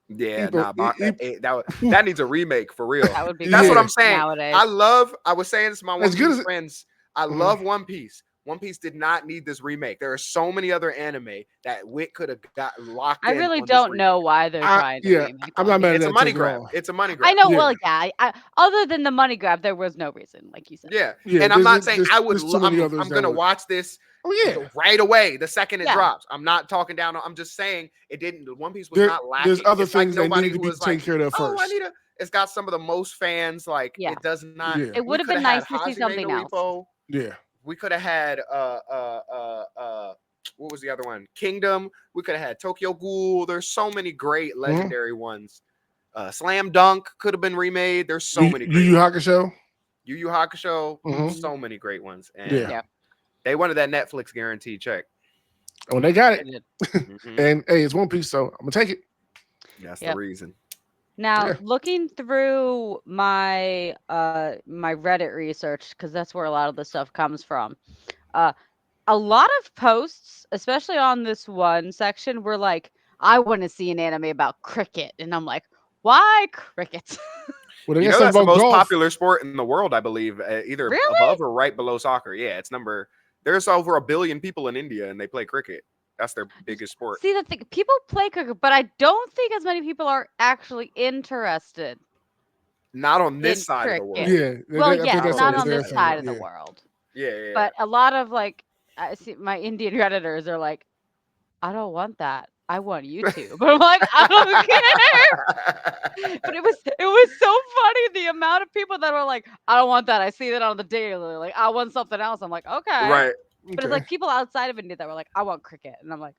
Yeah, Ippo- nah, that needs a remake for real. That would be That's what Yeah. I'm saying. nowadays. I was saying this to my One As good Piece as- friends. I Mhm. love One Piece. One Piece did not need this remake. There are so many other anime that Wit could have got locked I in really on this don't remake. know why they're trying to yeah, remake I'm one. not mad at It's a that money take at grab. all. It's a money grab. I know. Yeah. Well, yeah. Other than the money grab, there was no reason, like you said. Yeah. Yeah, And I'm not there's- saying there's- I would there's too many others I'm that gonna would- watch this Oh yeah, right away the second it Yeah. drops. I'm not talking down. I'm just saying it didn't. One Piece was There- not lacking. there's other It's like things that nobody need to who be was taken like, care of oh, first. it's got some of the most fans. Like Yeah. it does not. Yeah. It would have been nice to see something else. Yeah, We could have had what was the other one? Kingdom. We could have had Tokyo Ghoul. There's so many great Mm-hmm. legendary ones. Slam Dunk could have been remade. There's so many. Yu Great Yu ones. Hakusho. Yu Yu Hakusho. Mhm. So many great ones. And Yeah. Yeah. they wanted that Netflix guarantee check. Oh, they got They it. did. Mhm. And hey, it's One Piece, so I'm gonna take it. That's Yep. the reason. Now, Yeah. looking through my my Reddit research, because that's where a lot of the stuff comes from. A lot of posts, especially on this one section, were like, "I want to see an anime about cricket," and I'm like, "Why cricket?" Well, they You got know something that's the about most golf. popular sport in the world, I believe. Either Really? above or right below soccer. Yeah, it's number. There's over 1 billion people in India, and they play cricket. That's their biggest sport. See, the thing, people play cricket, but I don't think as many people are actually interested. Not on this in side of the world. cricket. Yeah. Well, I think yes, that's not always on their this thing, side of the yeah. world, Yeah. but a lot of like I see my Indian Redditors are like, I don't want that. I want YouTube. But I'm like, I don't care. But it was so funny the amount of people that were like, I don't want that. I see that on the daily. Like, I want something else. I'm like, okay. Right. But it's like people outside of India that were like, I want cricket. And I'm like,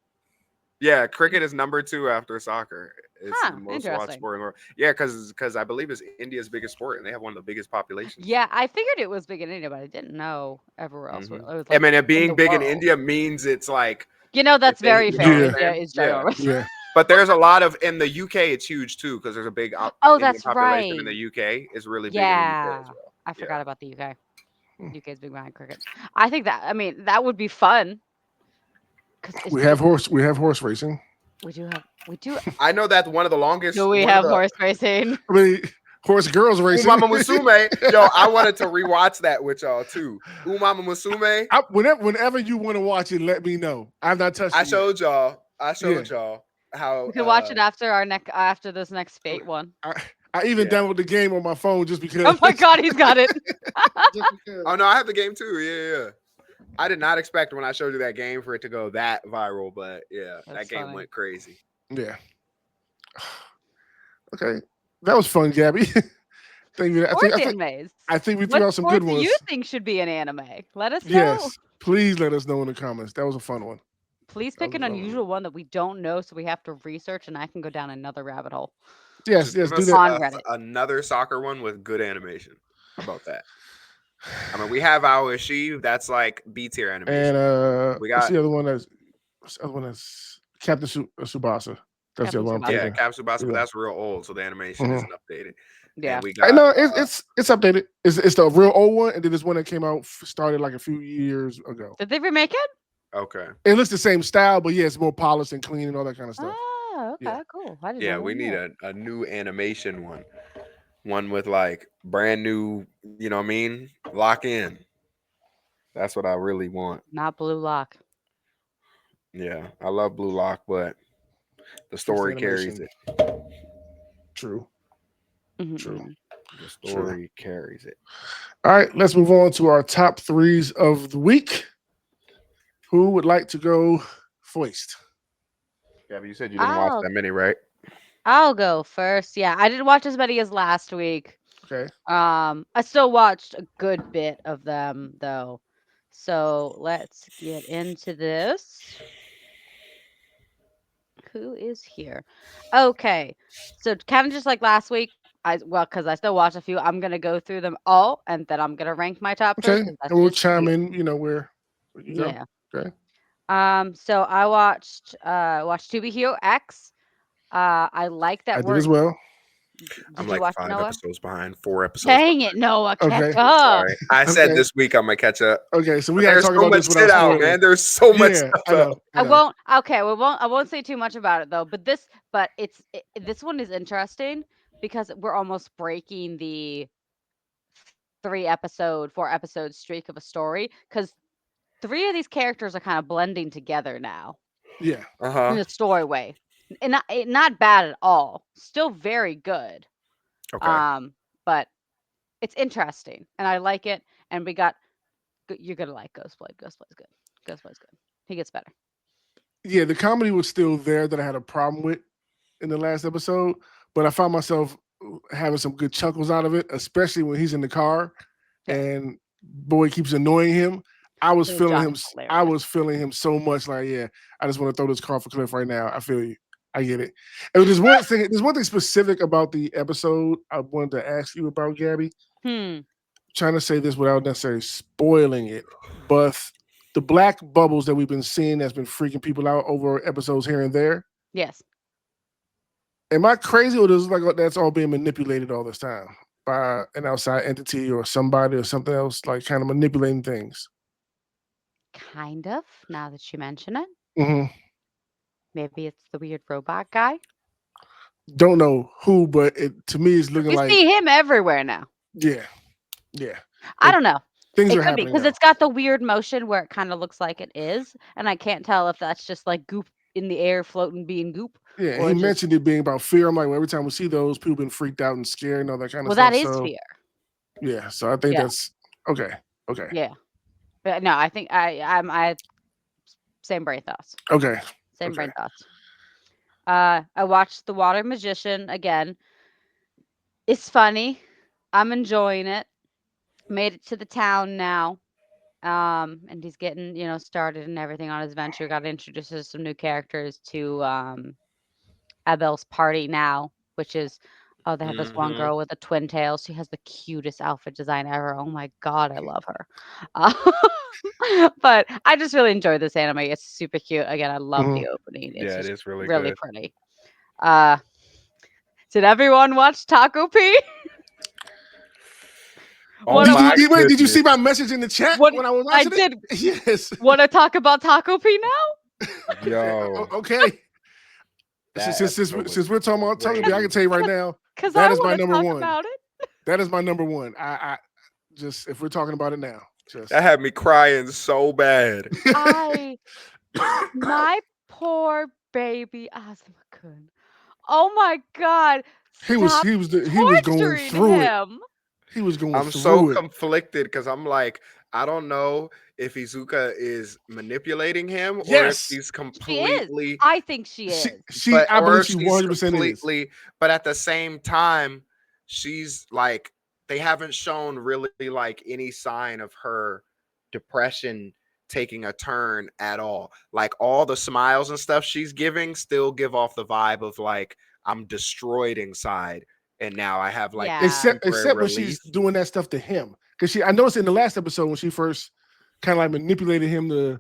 Yeah, cricket is number 2 after soccer. It's Huh, the most watched interesting. sport in the world. Yeah, because I believe it's India's biggest sport, and they have one of the biggest populations. yeah, I figured it was big in India, but I didn't know everywhere else. Mhm. It was I like mean, it in being the big in world. India means it's like, That's they- very you know fair. what I'm India saying? is Yeah. ginormous. Yeah. but there's a lot of in the UK. It's huge too because there's a big Oh, Indian that's population in right. the UK. It's really big in the UK as Yeah. well. I Yeah. forgot about the UK. Hmm. UK's big behind cricket. I think that that would be fun. Because We have horse racing. we do I know that one of the longest. do we one of have the- horse racing? I mean, horse girls racing. Umama Musume. Yo, I wanted to rewatch that with y'all too. Umama Musume. Whenever you want to watch it, let me know. I've not touched I it yet. showed y'all how We can watch it after this next Fate one. I even Yeah. downloaded the game on my phone just because. Oh my god, he's got it. just because. Oh no, I have the game too. Yeah. I did not expect when I showed you that game for it to go that viral, but yeah, that That's game funny. went crazy. Yeah. Okay, that was fun, Gabby. Thank you. Sports animes. I think we threw What out some sport good do ones. you think should be an anime? Let us know. Yes, please let us know in the comments. That was a fun one. Please That pick was an a fun one. unusual one that we don't know, so we have to research, and I can go down another rabbit hole. Yes, Just yes, give do us that. On Reddit. another soccer one with good animation. How about that? I mean, we have Aoishi. That's like B tier animation. And We what's got- the other one? What's the other one? That's Captain Tsubasa. That's the other one. I'm Captain Yeah, thinking. Capsule Basketball. Yeah. That's real old, so the animation isn't updated. Yeah. And we I got know it's updated. It's the real old one, and then this one that came out started like a few years ago. Did they remake it? okay. It looks the same style, but yeah, it's more polished and clean and all that kind of stuff. Oh, okay, Yeah. cool. I didn't Yeah, know we that. need a new animation one with like brand new. You know what I mean? Lock in. That's what I really want. Not Blue Lock. Yeah, I love Blue Lock, but the story carries animation. it. True. Mhm, True. mhm. The story carries it. All right, let's move on to our top threes of the week. Who would like to go first? Yeah, but you said you didn't watch I'll- that many, right? I'll go first. Yeah, I didn't watch as many as last week. Okay. I still watched a good bit of them though. So let's get into this. Who is here? Okay. So kind of just like last week, because I still watched a few, I'm gonna go through them all and then I'm gonna rank my top three. Okay. 'cause that's And we'll just chime weird. in, where you go. Yeah. Okay. So I watched To Be Hero X. I like that I did we're as well. Did I'm you like watch 5 Noah? episodes behind, 4 episodes. Dang it, Noah, catch Okay. up. Sorry. I said Okay. this week I'm gonna catch up. Okay, so we gotta There's talk so about much this without shit out, spoiling. man. There's so much Yeah, stuff I know. out. I know. won't. Okay, I won't say too much about it though. But this one is interesting because we're almost breaking the 4 episode streak of a story because 3 of these characters are kind of blending together now Yeah. in Uh-huh. a story way, and not bad at all. Still very good. Okay. But it's interesting, and I like it. And we got you're gonna like Ghostblade. Ghostblade's good. Ghostblade's good. He gets better. Yeah, the comedy was still there that I had a problem with in the last episode, but I found myself having some good chuckles out of it, especially when he's in the car Yeah. and boy keeps annoying him. I was His feeling job him. is I hilarious. was feeling him so much. Like, yeah, I just want to throw this car off a cliff right now. I feel you. I get it. And there's one thing. There's one thing specific about the episode I wanted to ask you about, Gabby. Trying to say this without necessarily spoiling it, but the black bubbles that we've been seeing that's been freaking people out over episodes here and there. Yes. Am I crazy, or does it look like that's all being manipulated all this time by an outside entity or somebody or something else, like kind of manipulating things? Kind of. Now that you mention it, hmm maybe it's the weird robot guy. Don't know who, but to me, it's looking We like see him everywhere now. yeah. I It- don't know. Things It are could be happening. because now. it's got the weird motion where it kind of looks like it is, and I can't tell if that's just like goop in the air floating being goop. Yeah, or he just- mentioned it being about fear. I'm like, well, every time we see those, people been freaked out and scared and all that kind of Well, stuff. that is so, fear. Yeah, so I think Yeah. that's okay. Okay. Yeah. But no, I think I same brain thoughts. Okay. Same brain Okay. thoughts. I watched The Water Magician again. It's funny. I'm enjoying it. Made it to the town now. And he's getting, started and everything on his venture. Got introduced to some new characters to Abel's party now, which is they have this one Mm-hmm. girl with a twin tail. She has the cutest outfit design ever. Oh my god, I love her. Uh, but I just really enjoy this anime. It's super cute. Again, I love Mhm. the opening. It's Yeah, it just is really really good. pretty. Uh, did everyone watch Taco P? Oh What Did I you my want, wait? Did you see my goodness. message in the chat what when I was I watching it? did. Yes. Want to talk about Taco P now? Yo, Okay. that episode was Since we're talking about Taco P, I crazy. can tell you right now Because that I is my want to number talk one. about it. That is my number one. I just if we're talking about it now, just That had me crying so bad. My poor baby Asuma-kun. Oh my god. Stop he was going torturing through it. him. He was going I'm so through it. conflicted because I'm like, I don't know if Izuka is manipulating him or if Yes. he's She is. completely, I think she is. I or believe if she she's 100% is. completely, but at the same time, she's like, they haven't shown really like any sign of her depression taking a turn at all. Like all the smiles and stuff she's giving still give off the vibe of like, I'm destroyed inside. And now I have like this Yeah. temporary Except when relief. she's doing that stuff to him. Because I noticed in the last episode when she first kind of like manipulated him to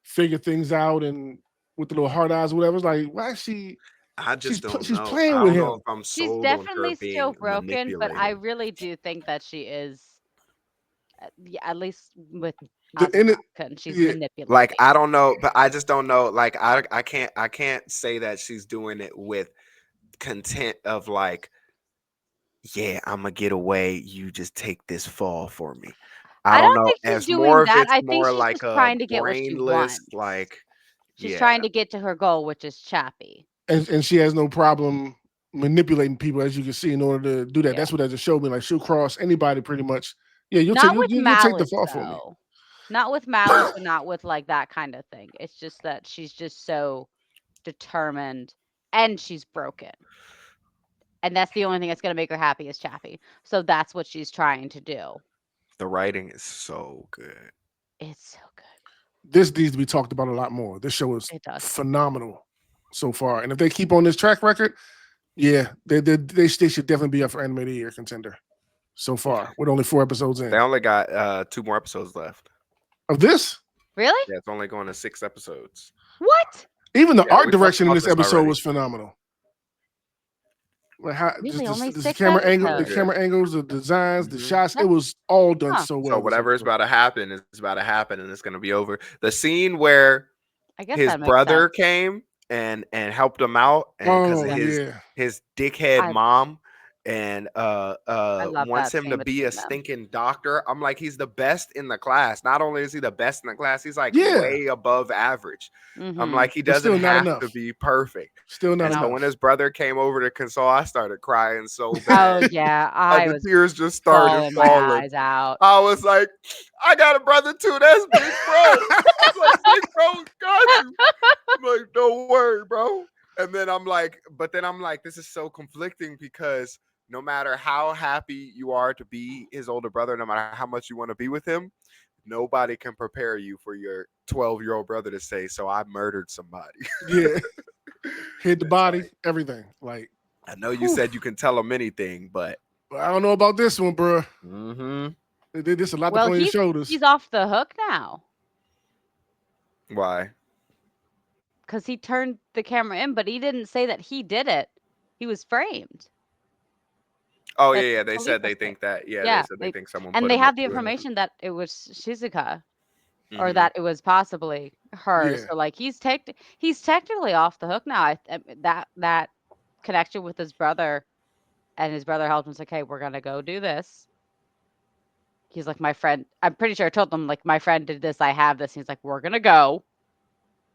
figure things out and with the little hard eyes or whatever. It's like, why is she I just don't she's know. playing I with don't know him. if I'm She's sold on her definitely still being broken, but I manipulated. really do think that she is, yeah, at least with The in it, Asuma-kun, she's yeah, Like manipulating. I don't know, but I just don't know. Like I can't say that she's doing it with content of like, yeah, I'm gonna get away. You just take this fall for me. I I don't don't know. think she's As doing more of that. it's I think more she's like just a trying to get what she brainless, wants. like She's yeah. trying to get to her goal, which is Chappie. and she has no problem manipulating people, as you can see, in order to do that. Yeah. That's what that just showed me. Like she'll cross anybody pretty much. Yeah, Not with you'll take the malice, fall for me. though. Not with malice or not with like that kind of thing. It's just that she's just so determined and she's broken. And that's the only thing that's going to make her happy is Chappie. So that's what she's trying to do. The writing is so good. It's so good. This needs to be talked about a lot more. This show is It does. phenomenal so far, and if they keep on this track record, yeah, they should definitely be up for Anime of the Year contender so far with only 4 episodes in They only got 2 more episodes left. of this. Really? Yeah, it's only going to 6 episodes. What? Even the Yeah, art we talked direction in about this this episode already. was phenomenal. Like how Really? Only the 6 camera angle, the episodes? camera angles, the designs, the Mhm. shots, it was all done Huh. so well. So this whatever is episode. about to happen is about to happen, and it's going to be over. The scene where I guess his that makes brother sense. came and helped him out, and because Oh of yeah, his dickhead I mom, and love wants that him scene to between be a them. stinking doctor. I'm like, he's the best in the class. Not only is he the best in the class, he's like Yeah. way above average. I'm Mhm. like, he But still doesn't not have enough. to be perfect. Still not And so enough. when his brother came over to console, I started crying so Oh bad. yeah, I The was tears just started bawling my falling. eyes out. I was like, I got a brother too. That's Big Bro. I was like, Big Bro got you. I'm like, don't worry, bro. And then I'm like, this is so conflicting because no matter how happy you are to be his older brother, no matter how much you want to be with him, nobody can prepare you for your 12-year-old brother to say, so I murdered somebody. Yeah, hit the body, everything. Like I know you said you can tell him anything, but I don't know about this one, bro. mhm. This a lot Well, to put on your shoulders. he's off the hook now Why? because he turned the camera in, but he didn't say that he did it. He was framed. Oh That's yeah, what they police said were they think saying. that. Yeah, Yeah, they said they think someone and put they him up had the to it. information that it was Shizuka or Mhm. that it was possibly her. Yeah. So like he's technically off the hook now. That connection with his brother, and his brother helped him. It's like, hey, we're gonna go do this. He's like, my friend. I'm pretty sure I told them like my friend did this. I have this. He's like, we're gonna go,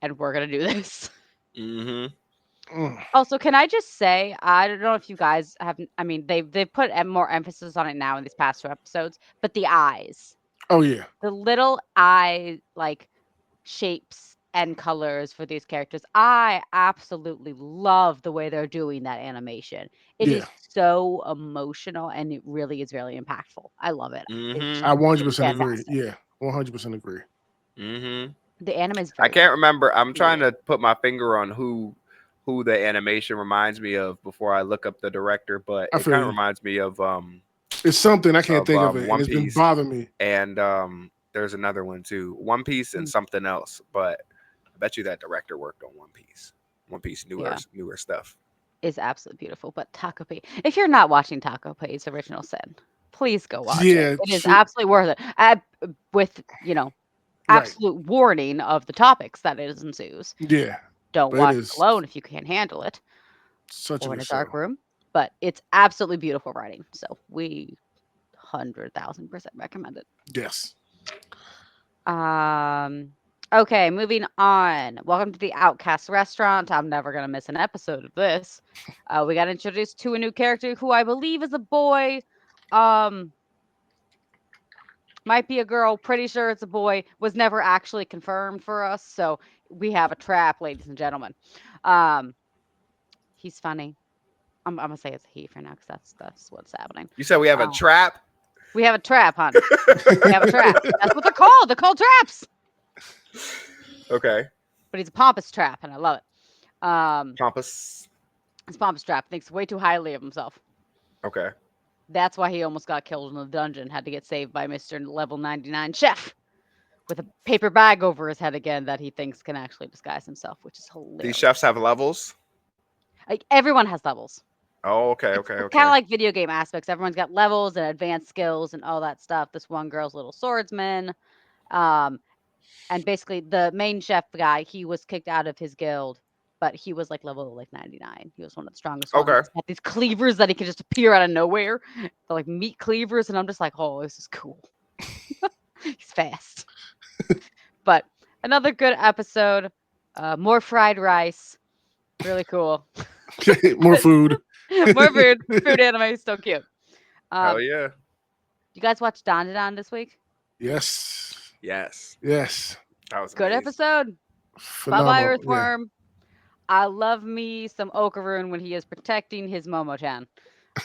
and we're gonna do this. Mhm. Mm. Also, can I just say, I don't know if you guys have. I mean, they've put more emphasis on it now in these past 2 episodes, but the eyes. Oh yeah. The little eye like shapes and colors for these characters. I absolutely love the way they're doing that animation. It Yeah, is so emotional and it really is really impactful. I love it. It's Mm-hmm. I just 100% agree. fantastic. Yeah, 100% agree. Mm-hmm. The anime is I very can't remember. I'm cool. trying to put my finger on who the animation reminds me of before I look up the director, but I it feel kind of you. reminds me It's something I can't think of it, and One it's been Piece, bothering me. and there's another one too, One Piece and Mm, something else. But I bet you that director worked on One Piece. One Piece yeah, newer stuff. is absolutely beautiful. But Taco Pay, if you're not watching Taco Pay's Original Sin, please go watch it. Yeah, It is absolutely worth it. With right. absolute warning of the topics that it ensues. Yeah, Don't but it watch it is alone if you can't handle it, such a or in good a show. dark room. But it's absolutely beautiful writing. So we 100,000% recommend it. Yes. Okay, moving on. Welcome to the Outcast Restaurant. I'm never gonna miss an episode of this. We got introduced to a new character who I believe is a boy. Um, might be a girl. Pretty sure it's a boy. Was never actually confirmed for us, so we have a trap, ladies and gentlemen. Um, he's funny. I'm gonna say it's a he for now because that's what's happening. You said we have a Uh, trap. we have a trap, hon. We have a trap. That's what they're called. They're called traps. Okay, But he's a pompous trap, and I love it. Compass. His pompous trap thinks way too highly of himself. Okay, That's why he almost got killed in the dungeon. Had to get saved by Mr. Level 99 Chef with a paper bag over his head again that he thinks can actually disguise himself, which is these hilarious. chefs have levels. Like everyone has levels. Oh, okay, It's, okay, it's kind okay. of like video game aspects. Everyone's got levels and advanced skills and all that stuff. This one girl's a little swordsman. Um, and basically the main chef guy, he was kicked out of his guild, but he was like level like 99. He was one of the strongest ones. Okay. He's got these cleavers that he could just appear out of nowhere. They're like meat cleavers, and I'm just like, oh, this is cool. He's fast. But another good episode. More fried rice. Really cool. More food. More food. Food anime. So cute. Hell Um, yeah. you guys watch Dandadan this week? Yes. Yes, Yes. that was Good amazing. episode. Bye bye, Phenomenal. Yeah. Earthworm. I love me some Okaroon when he is protecting his Momo-chan.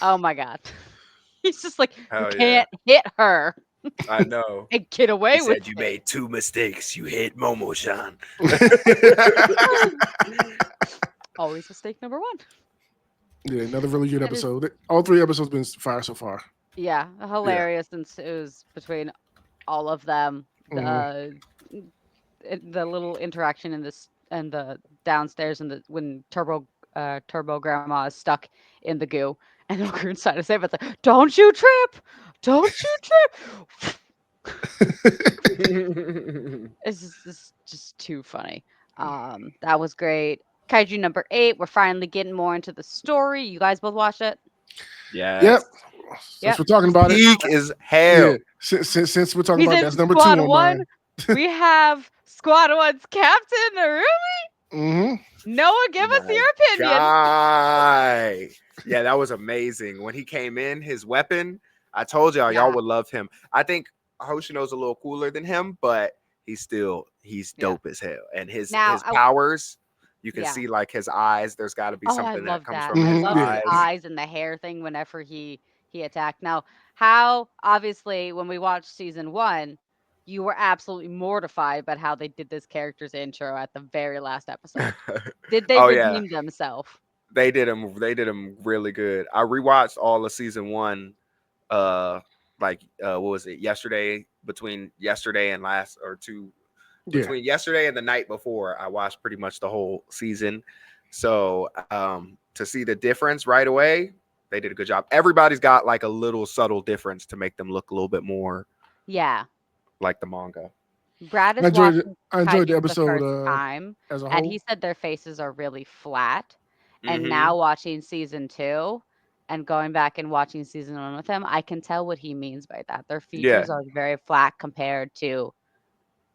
Oh my god. He's just like, you Hell yeah. can't hit her I know. and get away He with said you it. made 2 mistakes. You hit Momo-chan. Always mistake number one. Yeah, another really good That is- episode. All 3 episodes been fire so far. Yeah, hilarious since it was between all of them. The little interaction in this and the downstairs and the when Turbo Grandma is stuck in the goo and Okaroon's trying to save it. It's like, don't you trip! Don't you trip! It's just too funny. That was great. Kaiju number 8. We're finally getting more into the story. You guys both watch it? Yes. Yep. Since Yep. we're talking about it. Peak is hell. Yeah. Since we're talking He's about it, in that's number 2 Squad on 1. mine. We have Squad 1's Captain Narumi. Mm-hmm. Noah, give us My your opinion. Guy. Yeah, that was amazing. When he came in, his weapon, I told y'all, Yeah. y'all would love him. I think Hoshino's a little cooler than him, but he's Yeah. dope as hell. And his Now, powers, you can Yeah. see like his eyes. There's got to be Oh, I something that love comes that. from I his love Yeah. the eyes. eyes and the hair thing whenever he attacked. Now, how obviously when we watched season 1, you were absolutely mortified about how they did this character's intro at the very last episode. Did they Oh, yeah. redeem themselves? They did him really good. I rewatched all of season 1 what was it, between yesterday and between yesterday and the night before. I watched pretty much the whole season. So to see the difference right away, they did a good job. Everybody's got like a little subtle difference to make them look a little bit more Yeah. like the manga. Brad is I enjoyed watching I enjoyed the Kaiju for episode the first time, as a and whole. he said their faces are really flat. And Mhm. now watching season 2 and going back and watching season 1 with him, I can tell what he means by that. Their features are very flat compared to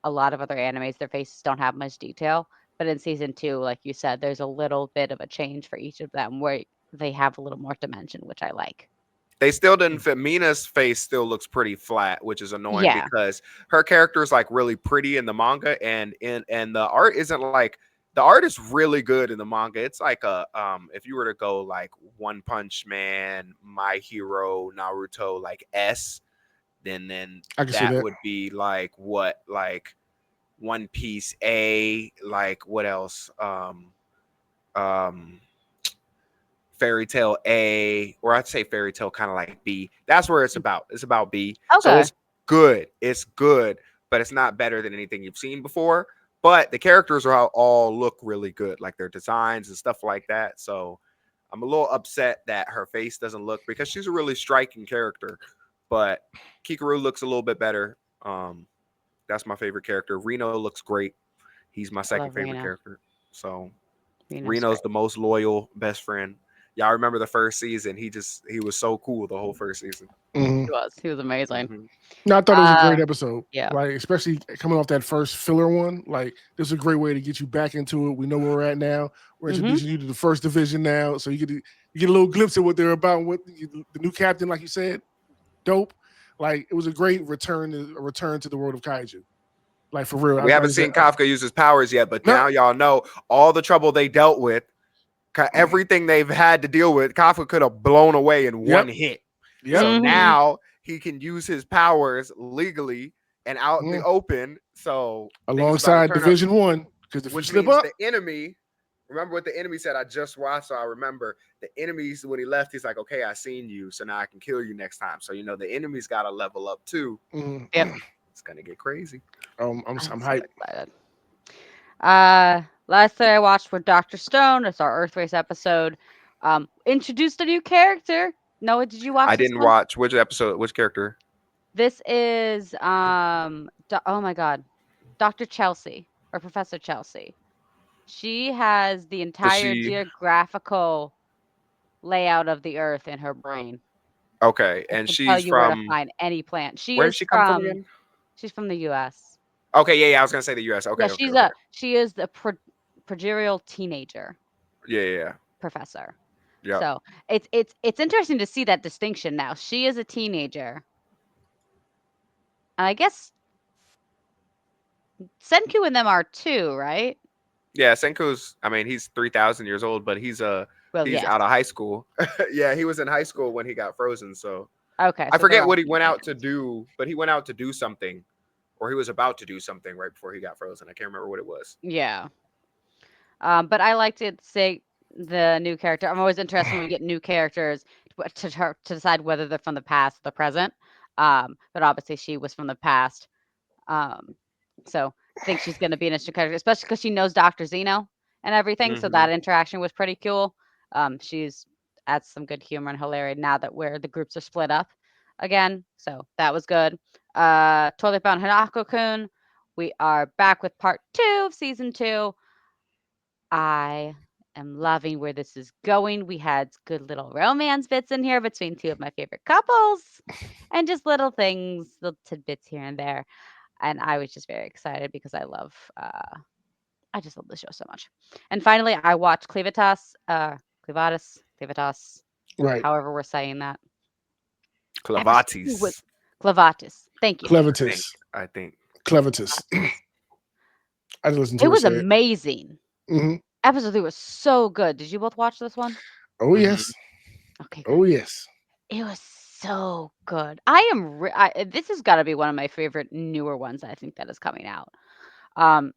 a lot of other animes. Their faces don't have much detail. But in season 2, like you said, there's a little bit of a change for each of them where they have a little more dimension, which I like. They still didn't fit. Mina's face still looks pretty flat, which is annoying Yeah. because her character is like really pretty in the manga, and the art isn't like the art is really good in the manga. It's like a if you were to go like One Punch Man, My Hero, Naruto, like S, then I can see that that. would be like what like One Piece A, like what else? Um Fairy Tale A, or I'd say Fairy Tale kind of like B. That's where it's about. It's about B. So Okay. it's good. It's good, but it's not better than anything you've seen before. But the characters are all look really good, like their designs and stuff like that. So I'm a little upset that her face doesn't look because she's a really striking character. But Kikaru looks a little bit better. That's my favorite character. Reno looks great. He's my I second love favorite Reno. character. So Reno's Reno's great. the most loyal best friend. Y'all remember the first season? He was so cool the whole first season. Mhm. He was amazing. Mhm. No, I thought it was a great Uh, episode. yeah. Like, especially coming off that first filler one. Like, this is a great way to get you back into it. We know where we're at now. We're Mhm. introducing you to the first division now, so you get a little glimpse of what they're about. And what the new captain, like you said, dope. Like, it was a great return to the world of kaiju. Like, for real. We I haven't just seen said, Kafka use his powers yet, but no, now y'all know all the trouble they dealt with. Everything they've had to deal with, Kafka could have blown away in Yep. one hit. Yep. So Mhm. now he can use his powers legally and out in the Mm. open. So things about alongside to turn up, Division 1, because if you which slip means up, the enemy. Remember what the enemy said? I just watched, so I remember the enemies when he left. He's like, "Okay, I seen you, so now I can kill you next time." So the enemy's got to level up too. mm, Yep. It's gonna get crazy. I'm I'm so hyped. excited. Last thing I watched was Dr. Stone. It's our Earth Race episode. Introduced a new character. Noah, did you watch I this didn't one? watch which episode, which character. This is oh my god, Dr. Chelsea or Professor Chelsea. She has the Does entire she? geographical layout of the Earth in her brain. Okay, It and can tell she's you where to from. find any plant. Where did she come from again? She's from the U.S. Okay, yeah, I was gonna say the U.S. Yeah, Okay, okay, okay. she is the progeria teenager Yeah. professor. Yeah. So it's interesting to see that distinction now. She is a teenager, and I guess Senku and them are too, right? Yeah, Senku's. I mean, he's 3,000 years old, but he's Well, he's yes. out of high school. Yeah, he was in high school when he got frozen. So Okay, I so they're forget all what he went out to teenagers. do, but he went out to do something, or he was about to do something right before he got frozen. I can't remember what it was. Yeah. But I like to say the new character. I'm always interested when we get new characters to decide whether they're from the past or the present. But obviously she was from the past. Um, so I think she's going to be an interesting character, especially because she knows Dr. Zeno and everything. So that interaction was pretty cool. She's adds some good humor and hilarity now that the groups are split up again. So that was good. Totally Bound Hanako-kun. We are back with part 2 of season 2. I am loving where this is going. We had good little romance bits in here between two of my favorite couples and just little things, little tidbits here and there. And I was just very excited because I just love the show so much. And finally, I watched Clivatus, Right. however we're saying that. Clavatis. Clivatis. Thank you. Clevitus. I think. Clevitus. I just listened to It her was say it. amazing. hmm Episode 3 was so good. Did you both watch this one? Oh, yes. Okay. Oh, yes. It was so good. This has got to be one of my favorite newer ones I think that is coming out.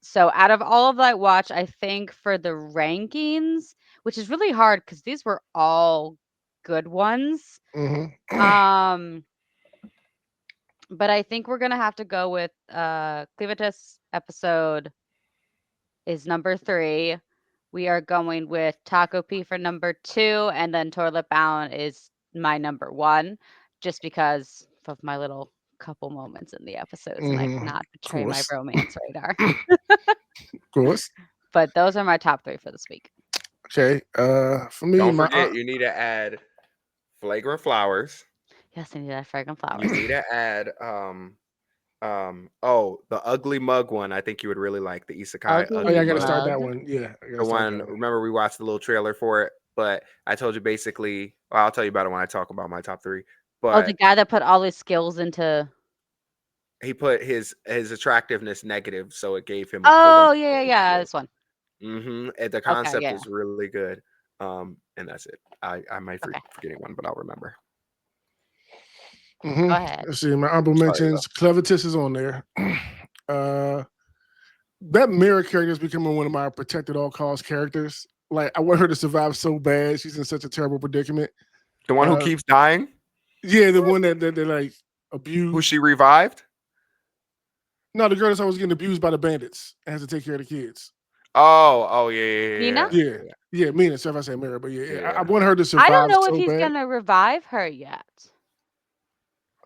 So out of all of that I watched, I think for the rankings, which is really hard because these were all good ones. hmm But I think we're gonna have to go with Clevitus episode is number 3. We are going with Taco P for number 2, and then Toilet Bound is my number 1, just because of my little couple moments in the episodes, and I cannot betray my course. romance radar. Of course. But those are my top 3 for this week. Okay. For me, Don't my forget, you need to add Flagrant Flowers. Yes, I need that fragrant You flowers. need to add the Ugly Mug one. I think you would really like the Isekai Ugly oh yeah, I Ugly gotta Mug. start that Mug. one. Yeah, I The gotta start one. that one. Remember, we watched the little trailer for it. But I told you basically. Well, I'll tell you about it when I talk about my top 3. Oh, the But guy that put all his skills into. he put his attractiveness negative, so it gave him a whole bunch Oh, of yeah, yeah, bonus yeah. skills. This one. The Okay, concept yeah. is really good. And that's it. I might Okay. forgetting one, but I'll remember. Go Mhm. ahead. Let's see. My honorable Sorry, mentions. Clevitis is on there. That Mirror character is becoming one of my protected all cost characters. Like I want her to survive so bad. She's in such a terrible predicament. The one who Uh, keeps dying, Yeah, the one that they like who abused. she revived. No, the girl that's always getting abused by the bandits and has to take care of the kids. Oh, yeah, yeah, yeah, Nina? Yeah, yeah. Mina. So if I say Mirror, but yeah, I yeah. want her to I survive don't know if so he's bad. gonna revive her yet.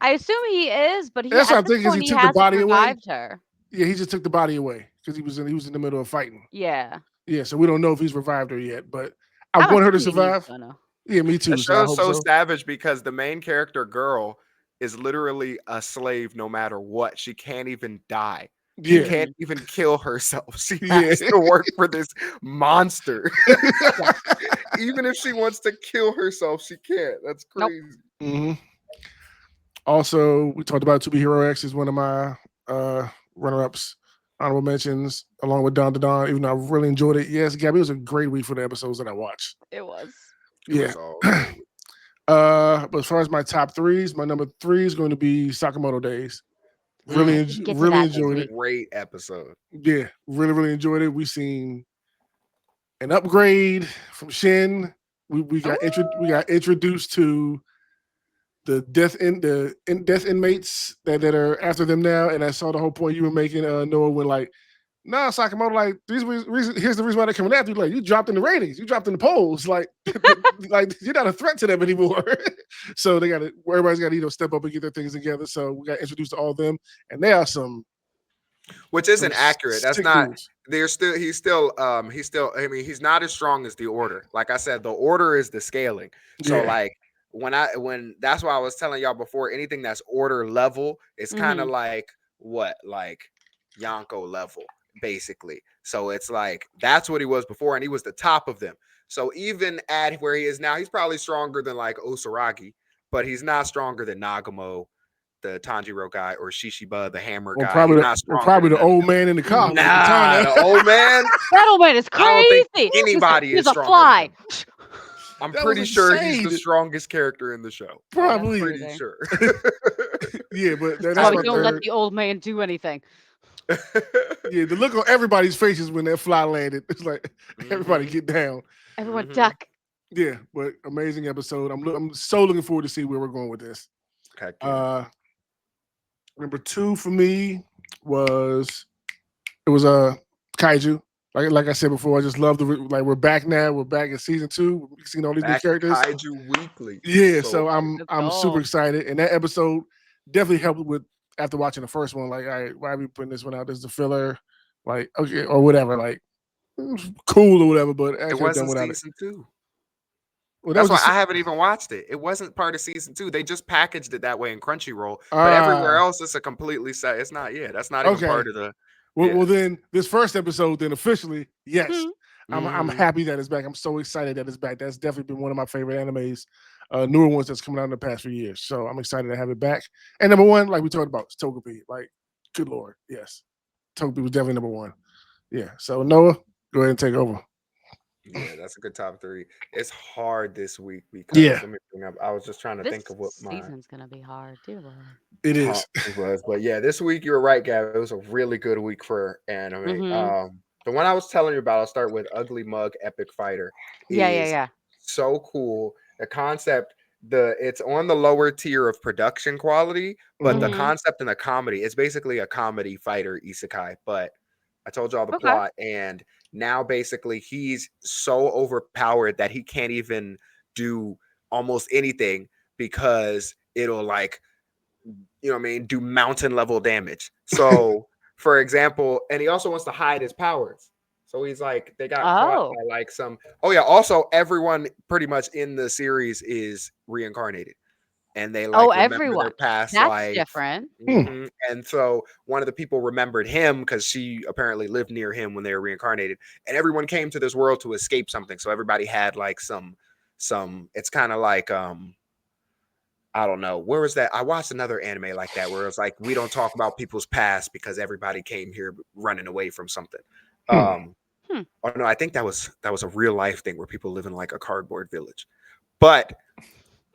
I assume he is, but That's what at I'm this thinking. Is he point he took the hasn't body away? revived her. Yeah, he just took the body away because he was in the middle of fighting. Yeah. Yeah, so we don't know if he's revived her yet, but I I'm want her to assuming he's survive. gonna. Yeah, me The too. So I show's hope so so. savage because the main character girl is literally a slave no matter what. She can't even die. She Yeah, can't even kill herself. She Yeah. has to work for this monster. Yeah. Even if she wants to kill herself, she can't. That's Nope. crazy. hmm Also, we talked about To Be Hero X is one of my runner-ups, honorable mentions, along with Dawn to Dawn. Even though I really enjoyed it. Yes, Gabby, it was a great week for the episodes that I watched. It was. It Yeah. was all But as far as my top threes, my number 3 is going to be Sakamoto Days. I Really, didn't get to really that this enjoyed week. it. great episode. Yeah, really enjoyed it. We seen an upgrade from Shin. We got introduced to the death inmates that are after them now, and I saw the whole point you were making, Noah, when like, no, Sakamoto, like here's the reason why they're coming after you. Like you dropped in the ratings, you dropped in the polls, like like you're not a threat to them anymore. So they got to everybody's got to step up and get their things together. So we got introduced to all of them, and they are some Which isn't accurate. That's sick not. dudes. He's still I mean, he's not as strong as the order. Like I said, the order is the scaling. So Yeah. like when that's why I was telling y'all before, anything that's order level is kind of like what, like Yonko level, basically. So it's like that's what he was before, and he was the top of them. So even at where he is now, he's probably stronger than like Osaragi, but he's not stronger than Nagamo, the Tanjiro guy, or Shishiba, the hammer Or guy. He's not or stronger probably than the none of old them. man in the car. with the Nah, katana. the old man. That old man is I don't think crazy. anybody He's is a stronger fly. than him. I'm That pretty was sure he's the insane. strongest character in the show. Probably. I'm pretty Amazing. sure. Yeah, but That's that's why my we don't let third. the old man do anything. Yeah, the look on everybody's faces when that fly landed. It's like everybody get down. Everyone Mhm. duck. Yeah, but amazing episode. I'm so looking forward to see where we're going with this. Heck yeah. Number 2 for me was Kaiju. Like I said before, I just love like we're back now. We're back in season 2. We've seen all these Back new in characters. Kaiju Weekly. Yeah, So so I'm Let's super go. excited, and that episode definitely helped with after watching the first one. Like, all right, why are we putting this one out? This is a filler, like okay, or whatever. Like, cool or whatever. But I it could have done wasn't without it. season 2. Well, that That's was why the I haven't even watched it. It wasn't part of season 2. They just packaged it that way in Crunchyroll. But everywhere else, it's a completely set. It's not. Yeah, that's not even okay. part of the. Well, Yeah. well, then this first episode, then officially, yes, I'm Mhm. happy that it's back. I'm so excited that it's back. That's definitely been one of my favorite animes, newer ones that's coming out in the past few years. So I'm excited to have it back. And number 1, like we talked about, is Togepi. Like, good lord, yes, Togepi was definitely number 1. Yeah. So Noah, go ahead and take over. Yeah, that's a good top 3. It's hard this week because Yeah. let me bring up. I was just trying to This think of what my season's gonna be hard, dear Lord. It top is. was. But yeah, this week you're right, Gab. It was a really good week for anime. Mhm. The one I was telling you about, I'll start with Ugly Mug Epic Fighter. Yeah, Is yeah. so cool. The concept, it's on the lower tier of production quality, but the Mhm. concept and the comedy, it's basically a comedy fighter isekai. But I told y'all the Okay. plot, and now basically he's so overpowered that he can't even do almost anything because it'll like, you know what I mean, do mountain level damage. So for example, and he also wants to hide his powers. So he's like, they got caught Oh. by like some. Oh yeah. Also, everyone pretty much in the series is reincarnated. and they Oh, like remember their everyone. past That's life. different. Mhm. And so one of the people remembered him because she apparently lived near him when they were reincarnated, and everyone came to this world to escape something. So everybody had like some. It's kind of like I don't know. Where was that? I watched another anime like that where it's like we don't talk about people's past because everybody came here running away from something. Hmm. Hmm. Oh no, I think that was a real life thing where people live in like a cardboard village. But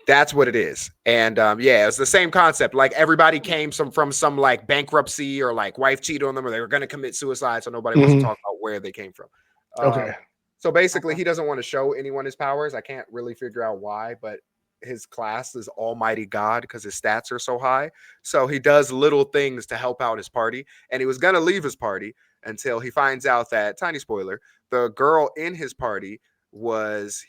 that's what it is. And yeah, it's the same concept. Like everybody came from some like bankruptcy or like wife cheated on them or they were going to commit suicide. So nobody wants to Mhm. talk about where they came from. Okay. So basically, Okay. he doesn't want to show anyone his powers. I can't really figure out why, but his class is Almighty God because his stats are so high. So he does little things to help out his party. And he was going to leave his party until he finds out that, tiny spoiler, the girl in his party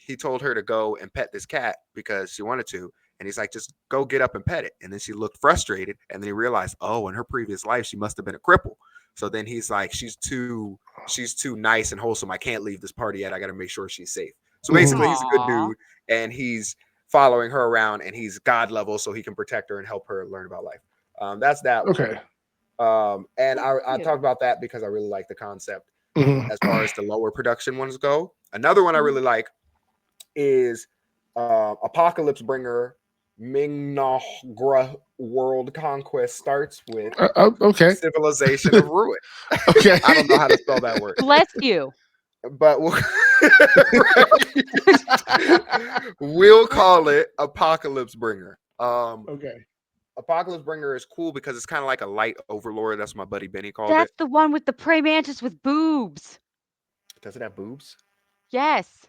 he told her to go and pet this cat because she wanted to. And he's like, just go get up and pet it. And then she looked frustrated. And then he realized, oh, in her previous life, she must have been a cripple. So then he's like, she's too nice and wholesome. I can't leave this party yet. I got to make sure she's safe. So basically, he's a good Aw. dude, and he's following her around, and he's God level, so he can protect her and help her learn about life. That's that one. Okay. And I Cute. talked about that because I really like the concept. Mhm. As far as the lower production ones go, another one I really like is Apocalypse Bringer Mingnagra World Conquest starts with Okay. Civilization of Ruin. Okay. I don't know how to spell that word, Bless you. but we'll call it Apocalypse Bringer. Okay. Apocalypse Bringer is cool because it's kind of like a light overlord. That's what my buddy Benny called it. That's the one with the praying mantis with boobs. Does it have boobs? Yes.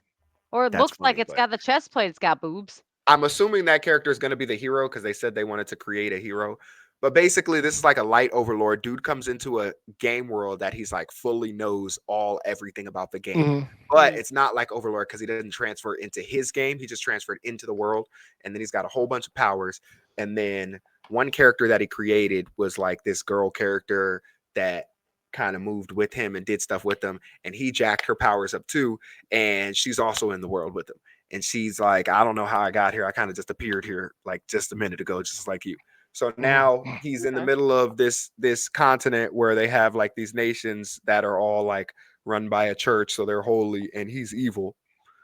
Or it That's looks like funny, it's but got the chest plate. It's got boobs. I'm assuming that character is going to be the hero because they said they wanted to create a hero. But basically, this is like a light overlord. Dude comes into a game world that he's like fully knows everything about the game. Mhm. But Mm. it's not like Overlord because he doesn't transfer into his game. He just transferred into the world. And then he's got a whole bunch of powers. And then one character that he created was like this girl character that kind of moved with him and did stuff with him. And he jacked her powers up too. And she's also in the world with him. And she's like, I don't know how I got here. I kind of just appeared here like just a minute ago, just like you. So now he's in the Okay. middle of this continent where they have like these nations that are all like run by a church, so they're holy, and he's evil.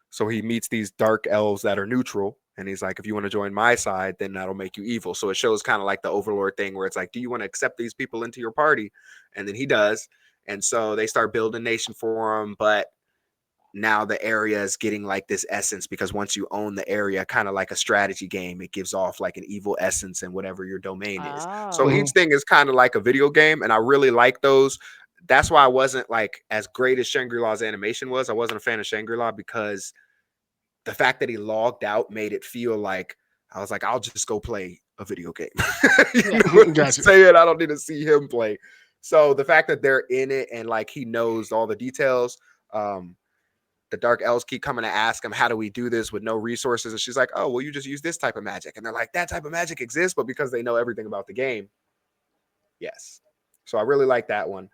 So he meets these dark elves that are neutral, and he's like, if you want to join my side, then that'll make you evil. So it shows kind of like the Overlord thing where it's like, do you want to accept these people into your party? And then he does. And so they start building a nation for him, but now the area is getting like this essence because once you own the area, kind of like a strategy game, it gives off like an evil essence in whatever your domain is. So Oh. each thing is kind of like a video game, and I really like those. That's why I wasn't like as great as Shangri-La's animation was. I wasn't a fan of Shangri-La because the fact that he logged out made it feel like I was like, I'll just go play a video game. You Yeah. know what I'm Gotcha. saying? I don't need to see him play. So the fact that they're in it and like he knows all the details, the dark elves keep coming to ask him, how do we do this with no resources? And she's like, oh, well, you just use this type of magic. And they're like, that type of magic exists, but because they know everything about the game, yes. So I really like that one.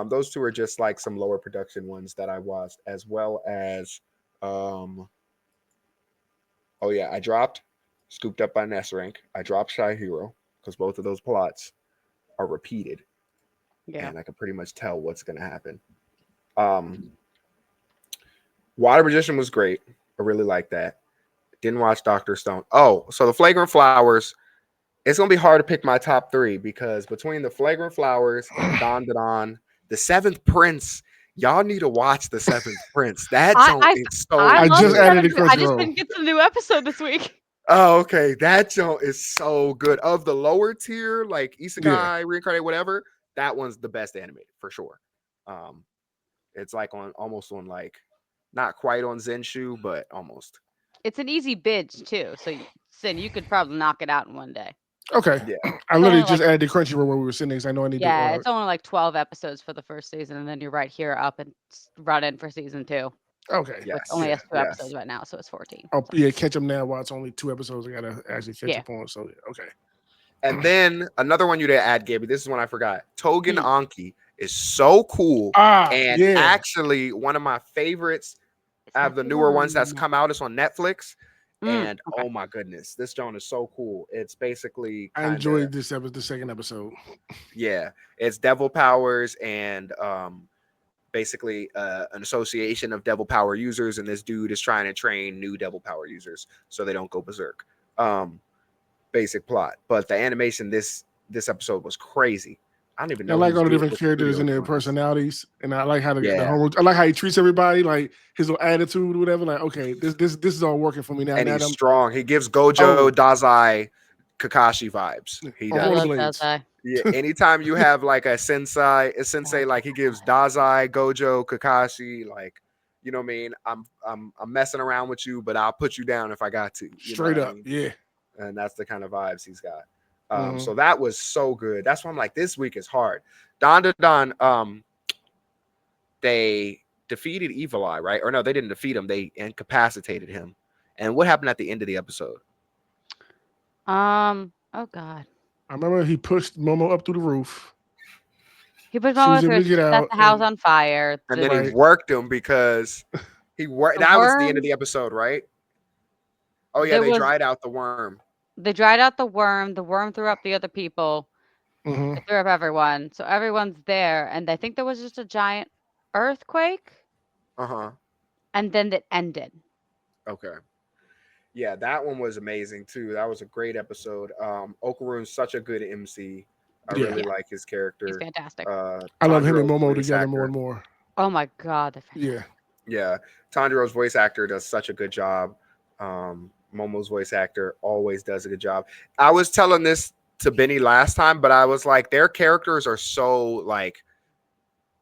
Those two are just like some lower production ones that I watched, as well as, oh yeah, I dropped Scooped Up by Nesrank. I dropped Shy Hero because both of those plots are repeated, Yeah. and I can pretty much tell what's going to happen. Water Magician was great. I really like that. Didn't watch Dr. Stone. Oh, so the Flagrant Flowers. It's gonna be hard to pick my top three because between the Flagrant Flowers, Don Don, the Seventh Prince, y'all need to watch the Seventh Prince. That joint is so. I I love just the added it Seventh- I just Crunchyroll. didn't get the new episode this week. Oh, okay. That joint is so good. Of the lower tier, like Isekai, Reincarnate, whatever, that one's the best animated for sure. It's like almost on like not quite on Zenshu, but almost. It's an easy binge too, so Sin, you could probably knock it out in one day. Okay. Yeah. I literally only just like- added Crunchyroll where we were sitting because I know I need Yeah, to. it's only like 12 episodes for the first season, and then you're right here up and run in for season 2. Okay. Yes. Which only has 2 yes. episodes right now, so it's 14. Oh yeah, catch them now while it's only 2 episodes. I gotta actually catch Yeah. up on. So yeah, okay. And then another one you did add, Gabby. This is one I forgot. Togen Hmm. Anki is so cool. Ah, And yeah. actually, one of my favorites out of the newer ones that's come out is on Netflix. And Okay. oh my goodness, this Joan is so cool. It's basically I kind of, enjoyed this episode, the second episode. yeah, it's devil powers and basically an association of devil power users, and this dude is trying to train new devil power users so they don't go berserk. Um, Basic plot, but the animation this episode was crazy. I don't even I know like who's all the doing different what characters studio and is their doing this. personalities, and I like how the Yeah, homo. I like how he treats everybody, like his little attitude, whatever. Like, okay, this is all working for me now. and Now he's that I'm strong. He gives Gojo, oh Dazai, Kakashi vibes. He on I all the does. love blades. Dazai. Yeah, anytime you have like a sensei like he gives Dazai, Gojo, Kakashi, like, you know what I mean? I'm messing around with you, but I'll put you down if I got to. You know Straight what I up, mean? yeah. And that's the kind of vibes he's got. Mhm. So that was so good. That's why I'm like, this week is hard. Don to Don, they defeated Evil Eye, right? Or no, they didn't defeat him. They incapacitated him. And what happened at the end of the episode? Oh God. I remember he pushed Momo up through the roof. He put She was Momo able through, to get set out, the house and on fire. And The, then he right. worked him because he worked. the That was the end of worm. the episode, right? Oh yeah, There they was. dried out the worm. They dried out the worm. The worm threw up the other people. hmm It threw up everyone. So everyone's there, and I think there was just a giant earthquake, Uh-huh. and then it ended. Okay. Yeah, that one was amazing too. That was a great episode. Okaru's such a good MC. I yeah. really Yeah, like his he's character. fantastic. I love him and Tanjiro's Momo voice together more actor. and more. Oh my God, they're Yeah, fantastic. Yeah, Tanjiro's voice actor does such a good job. Momo's voice actor always does a good job. I was telling this to Benny last time, but I was like, their characters are so like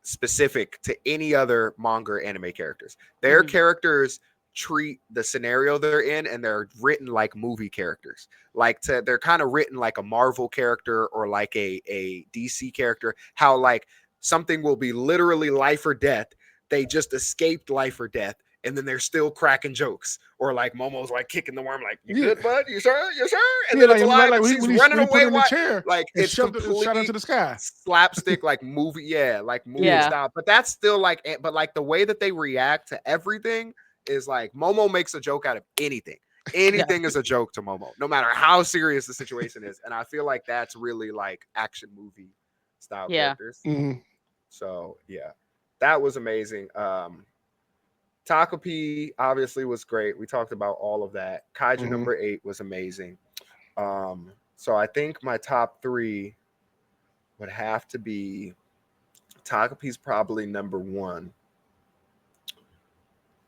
specific to any other manga or anime characters. Their Mhm. characters treat the scenario they're in, and they're written like movie characters. They're kind of written like a Marvel character or like a DC character. How like something will be literally life or death. They just escaped life or death, and then they're still cracking jokes. Or like Momo's like kicking the worm, like, "You yeah, good, bud? You sure? You sure?" And yeah. then it's alive, Like and she's running when he put away. her in the Why? chair Like and it's shoved it, shot complete into the sky. slapstick, like movie, yeah, like movie Yeah, Yeah. style. But that's still like, but like the way that they react to everything is like Momo makes a joke out of anything. Yeah. Anything is a joke to Momo, no matter how serious the situation is. And I feel like that's really like action movie style Yeah. characters. hmm So yeah, that was amazing. Takapi obviously was great. We talked about all of that. Kaiju hmm number 8 was amazing. So I think my top 3 would have to be Takapi's probably number 1.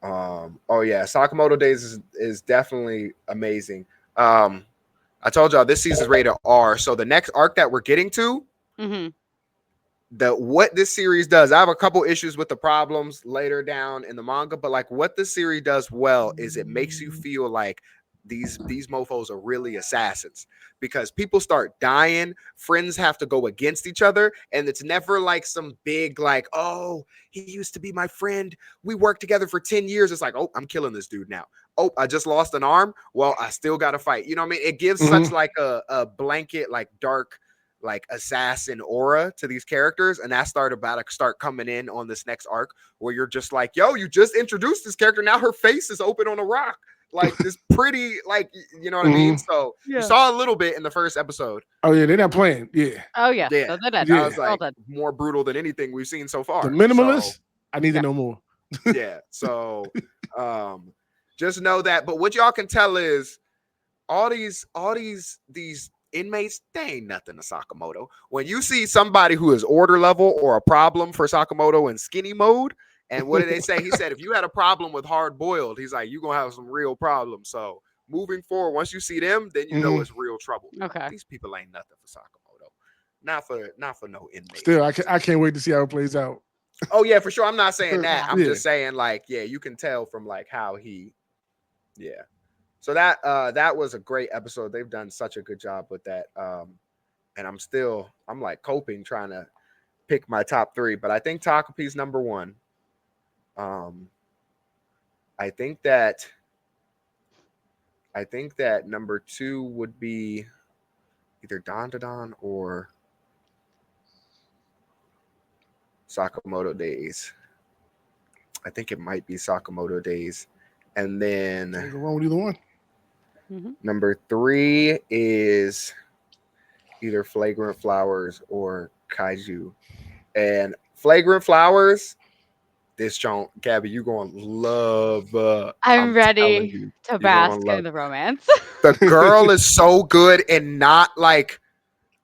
Oh yeah, Sakamoto Days is definitely amazing. I told y'all this season's rated R. So the next arc that we're getting to, Mhm. what this series does, I have a couple issues with the problems later down in the manga, but like what this series does well is it makes you feel like these mofos are really assassins, because people start dying, friends have to go against each other, and it's never like some big like, oh, he used to be my friend, we worked together for 10 years. It's like, oh, I'm killing this dude now. Oh, I just lost an arm, well, I still gotta fight. You know what I mean? It gives such hmm like a blanket, like dark, like assassin aura to these characters, and that started about to start coming in on this next arc, where you're just like, yo, you just introduced this character, now her face is open on a rock, like this pretty, like, you know what I mean? hmm So you Yeah. saw a little bit in the first episode. Oh yeah, they're not playing. Yeah, Oh yeah. Yeah, So they're dead. that yeah. was All like dead. more brutal than anything we've seen so The far. So minimalist. I need to Yeah. know more. yeah, so just know that. But what y'all can tell is all these inmates, they ain't nothing to Sakamoto. When you see somebody who is order level or a problem for Sakamoto in skinny mode, and what did they say? He said, if you had a problem with hard boiled, he's like, you're gonna have some real problems. So moving forward, once you see them, then you know hmm it's real trouble. Okay. These people ain't nothing for Sakamoto. Not for no inmates. Still, I can't wait to see how it plays out. Oh yeah, for sure. I'm not saying that. Yeah. I'm Yeah. just saying, like, yeah, you can tell from like how he, yeah. So that was a great episode. They've done such a good job with that. And I'm like coping, trying to pick my top 3, but I think Takapi's number 1. I think that number 2 would be either Don Don or Sakamoto Days. I think it might be Sakamoto Days. And Can't then go wrong with either one. Mhm. Number 3 is either Flagrant Flowers or Kaiju. And Flagrant Flowers, this joint, Gabby, you gonna love. I'm I'm telling ready you, to you're gonna bask love. in the romance. The girl is so good and not like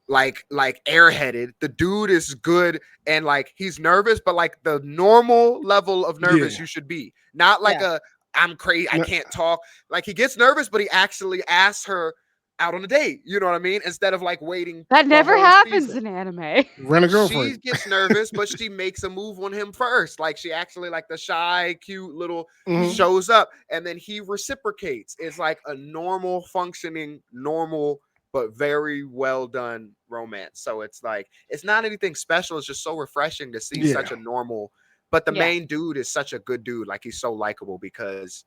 airheaded. The dude is good and like he's nervous, but like the normal level of nervous Yeah. you should be. Not like Yeah. a I'm crazy, I No. can't talk. Like he gets nervous, but he actually asks her out on a date. You know what I mean? Instead of like waiting That the never whole happens season. in anime. Rent a She girlfriend. gets nervous, but she makes a move on him first. Like she actually like the shy, cute little Mhm. shows up and then he reciprocates. It's like a normal functioning, normal but very well done romance. So it's like it's not anything special. It's just so refreshing to see Yeah. such a normal. But the Yeah. main dude is such a good dude. Like he's so likable because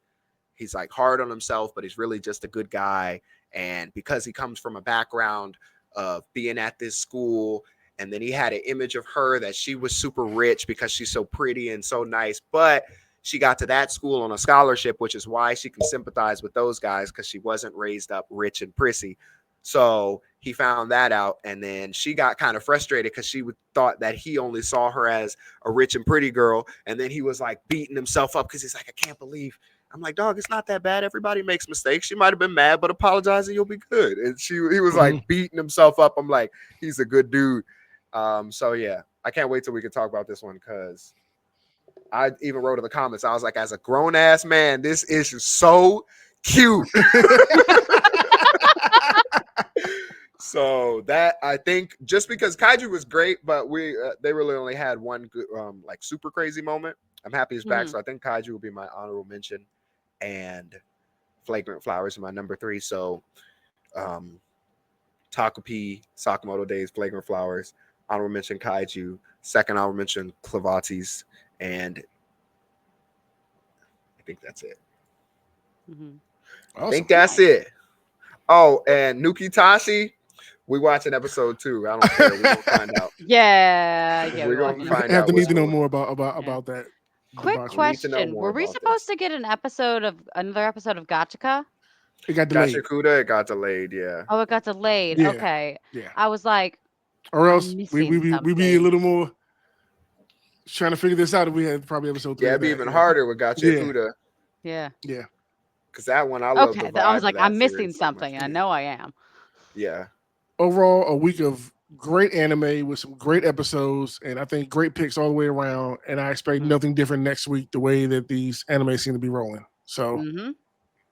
he's like hard on himself, but he's really just a good guy. And because he comes from a background of being at this school, and then he had an image of her that she was super rich because she's so pretty and so nice, but she got to that school on a scholarship, which is why she can sympathize with those guys because she wasn't raised up rich and prissy. So he found that out, and then she got kind of frustrated because she thought that he only saw her as a rich and pretty girl, and then he was like beating himself up because he's like, I can't believe. I'm like, dog, it's not that bad. Everybody makes mistakes. She might have been mad, but apologize and you'll be good. And he was Mhm. like beating himself up. I'm like, he's a good dude. So yeah, I can't wait till we can talk about this one because I even wrote in the comments. I was like, as a grown ass man, this is so cute. So that I think just because Kaiju was great, but they really only had one good like super crazy moment. I'm happy he's back, Mhm. so I think Kaiju will be my honorable mention, and Flagrant Flowers is my number 3. So um Taku P, Sakamoto Days, Flagrant Flowers, honorable mention Kaiju, second honorable mention Clavatis, and I think that's it. Mhm. I Awesome. think that's Nice. it. Oh, and Nuki Tashi, we watching episode 2. I don't care. We're gonna find out. Yeah. Yeah. We're We gonna watching I find episode have out to need what's to know 2. going more on. about that Quick We need to know question: more Were we about this. supposed to get another episode of Gotchaka? It got delayed. Gachakuda, it got delayed. Yeah. Oh, it got delayed. Yeah. Okay. Yeah. I was like, Or I'm else we missing be a something. little more trying to figure this out if we had probably episode 3 Yeah, of it'd be that. even Yeah. harder with Yeah. Gachakuda Yeah. Yeah. because that one I love the Okay. I was vibe of like, that I'm missing series so much. something. I Yeah. know I am. Yeah. Overall, a week of great anime with some great episodes, and I think great picks all the way around. And I expect Mhm. nothing different next week. The way that these animes seem to be rolling, so Mhm.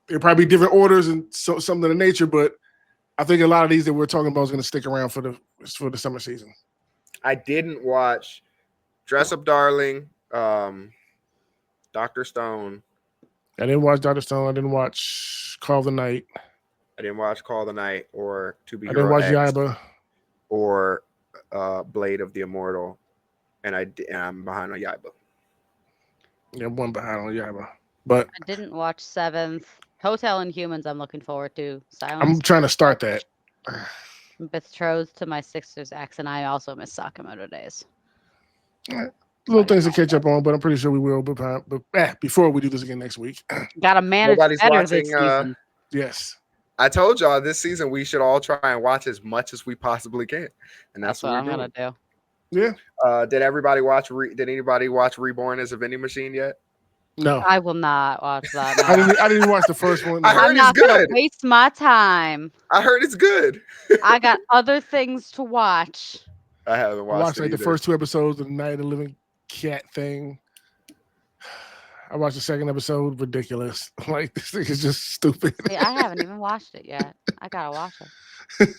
it'll probably be different orders and something of the nature. But I think a lot of these that we're talking about is going to stick around for the summer season. I didn't watch Dress Up Darling, Dr. Stone. I didn't watch Doctor Stone. I didn't watch Call of the Night. I didn't watch Call of the Night or To Be I didn't Hero watch X Yaiba. or Blade of the Immortal. And I'm behind on Yaiba. Yeah, I'm one behind on Yaiba. But I didn't watch Seventh. Hotel Inhumans. I'm looking forward to. I'm Silence. trying to start that. Betrothed to my sister's ex, and I also miss Sakamoto Days. Little I got things to all catch that. up on, but I'm pretty sure we will. But before we do this again next week, Gotta manage Nobody's better this watching. season. yes. I told y'all this season we should all try and watch as much as we possibly can, and that's what what we're I'm doing. gonna do. Yeah. Did everybody watch? Did anybody watch Reborn as a Vending Machine yet? No. I will not watch that. I No. didn't even watch the first one. I No. heard I'm it's not gonna good. waste my time. I heard it's good. I got other things to watch. I haven't I watched watched it like the either. first 2 episodes of the Night of the Living Cat thing. I watched the second episode. Ridiculous. Like this thing is just stupid. See, I haven't even watched it yet. I gotta watch it.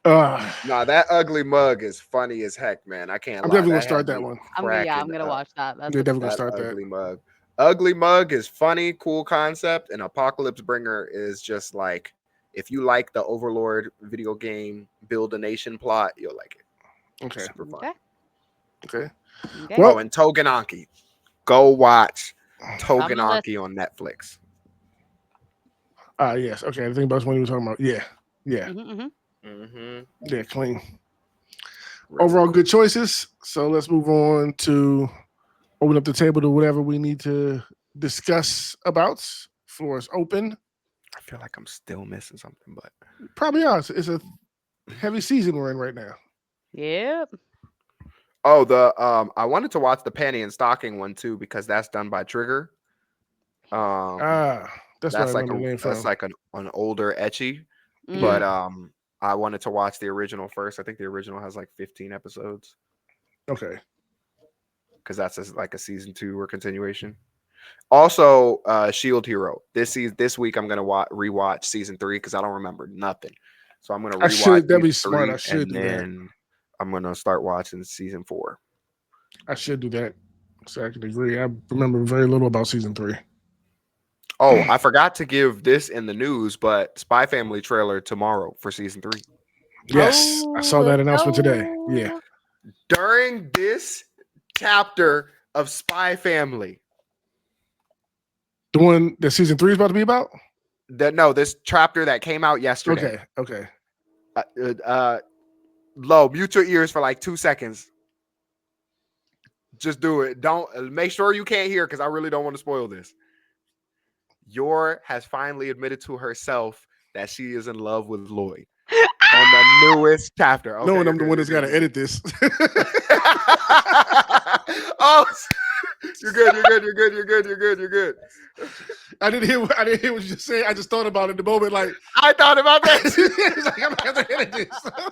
Nah, that ugly mug is funny as heck, man. I can't I'm line. definitely gonna That start had that me one. I'm cracking gonna up. watch that. That's They're a, definitely gonna That start that. ugly mug. Ugly mug is funny, cool concept, and Apocalypse Bringer is just like if you like the Overlord video game build a nation plot, you'll like it. Okay. Super fun. okay. Okay. Okay. Well- Oh, and Togenaki. Go watch On the list. Togenaki on Netflix. Yes. Okay. I think about what you were talking about. Yeah. Yeah. Mhm. Mm-hmm. Yeah. Clean. Overall, good choices. So let's move on to open up the table to whatever we need to discuss about. Floor is open. I feel like I'm still missing something, but Probably are. It's a heavy season we're in right now. Yep. oh, I wanted to watch the Penny and Stocking one too because that's done by Trigger. That's what I That's like remember the name that's from. like an older etchy, Mm. but I wanted to watch the original first. I think the original has like 15 episodes Okay. because that's like a season 2 or continuation. Also, Shield Hero. This week I'm gonna rewatch season 3 because I don't remember nothing. So I'm gonna I rewatch should. That'd be season smart. 3, I should and do that. then I'm gonna start watching season 4. I should do that. So I can agree. I remember very little about season 3. Oh, I forgot to give this in the news, but Spy Family trailer tomorrow for season 3. Yes, I saw that announcement today. Yeah. Oh. During this chapter of Spy Family, The one that season 3 is about to be about? this chapter that came out yesterday. Okay. Low, mute your ears for like 2 seconds. Just do it. Don't make sure you can't hear because I really don't want to spoil this. Yor has finally admitted to herself that she is in love with Lloyd on the newest chapter. Okay, Knowing I'm you're the good, one that's you're got to good. edit this. Oh, you're good. I didn't hear what you just said. I just thought about it in the moment. Like, I thought about that. it's like, I'm gonna have to edit this.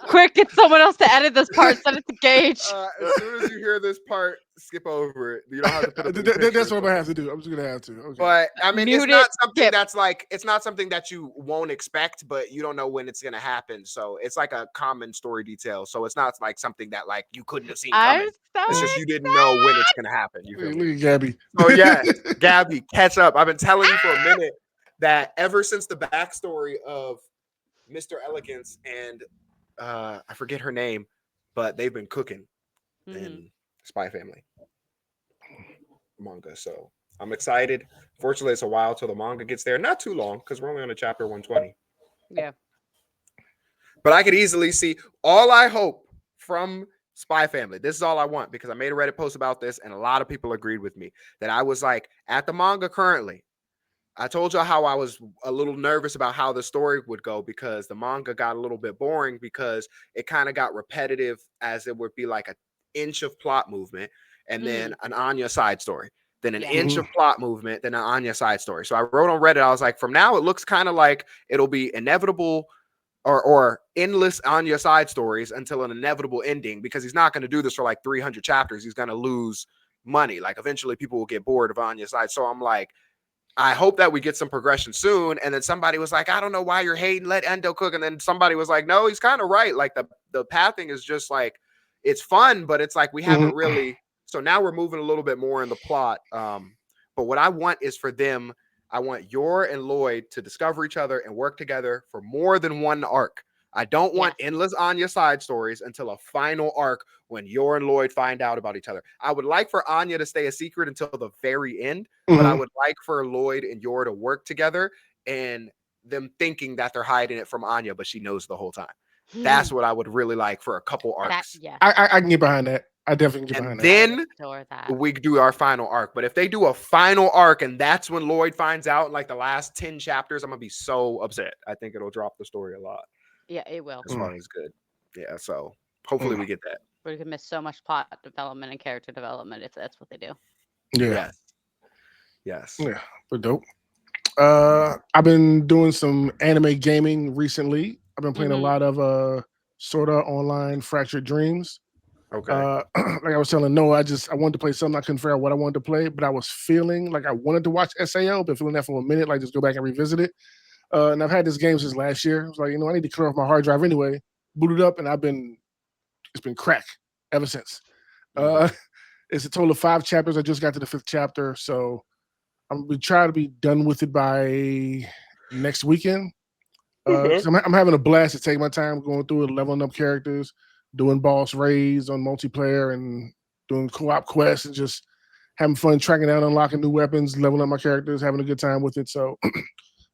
Quick, get someone else to edit this part. Send it to Gage. As soon as you hear this part, skip over it. You don't have to put up any That's pictures. what I'm gonna have to do. I'm just gonna have to. Okay. But I mean, Mute it's not it, something skip. that's like it's not something that you won't expect, but you don't know when it's gonna happen. So it's like a common story detail. So it's not like something that like you couldn't have seen coming. I'm so It's just you didn't know when it's gonna happen. You feel Look me? at Gabby. Oh yeah, Gabby, catch up. I've been telling you for a minute that ever since the backstory of Mr. Elegance and I forget her name, but they've been cooking Mhm. in Spy Family manga. So I'm excited. Fortunately, it's a while till the manga gets there. Not too long because we're only on a chapter 120. Yeah. But I could easily see all I hope from Spy Family. This is all I want because I made a Reddit post about this and a lot of people agreed with me that I was like at the manga currently. I told you how I was a little nervous about how the story would go because the manga got a little bit boring because it kind of got repetitive as it would be like an inch of plot movement and then an Anya side story, then an Yeah. inch of plot movement, then an Anya side story. So I wrote on Reddit, I was like, from now it looks kind of like it'll be inevitable or endless Anya side stories until an inevitable ending because he's not going to do this for like 300 chapters. He's going to lose money. Like eventually people will get bored of Anya's side. So I'm like, I hope that we get some progression soon. And then somebody was like, I don't know why you're hating, let Endo cook. And then somebody was like, no, he's kind of right. Like the pathing is just like, it's fun, but it's like, we haven't really. So now we're moving a little bit more in the plot. But what I want is for them, I want Yor and Lloyd to discover each other and work together for more than one arc. I don't want endless Anya side stories until a final arc when Yor and Lloyd find out about each other. I would like for Anya to stay a secret until the very end, but I would like for Lloyd and Yor to work together and them thinking that they're hiding it from Anya, but she knows the whole time. That's what I would really like for a couple arcs. I can get behind that. I definitely can get behind And that. then we do our final arc. But if they do a final arc and that's when Lloyd finds out in like the last 10 chapters, I'm going to be so upset. I think it'll drop the story a lot. Yeah, it will. As far as good. Yeah, so hopefully we get that. We could miss so much plot development and character development if that's what they do. Yeah. Yes. Yeah, but dope. I've been doing some anime gaming recently. I've been playing a lot of Sword Art Online Fractured Dreams. Okay. Like I was telling Noah, I wanted to play something. I couldn't figure out what I wanted to play, but I was feeling like I wanted to watch SAO, but feeling that for a minute, like just go back and revisit it. And I've had this game since last year. I was like, I need to clear off my hard drive anyway. Booted up, and it's been crack ever since. It's a total of 5 chapters. I just got to the 5th chapter, so I'm gonna try to be done with it by next weekend. I'm having a blast to take my time going through it, leveling up characters, doing boss raids on multiplayer, and doing co-op quests, and just having fun tracking down, unlocking new weapons, leveling up my characters, having a good time with it. So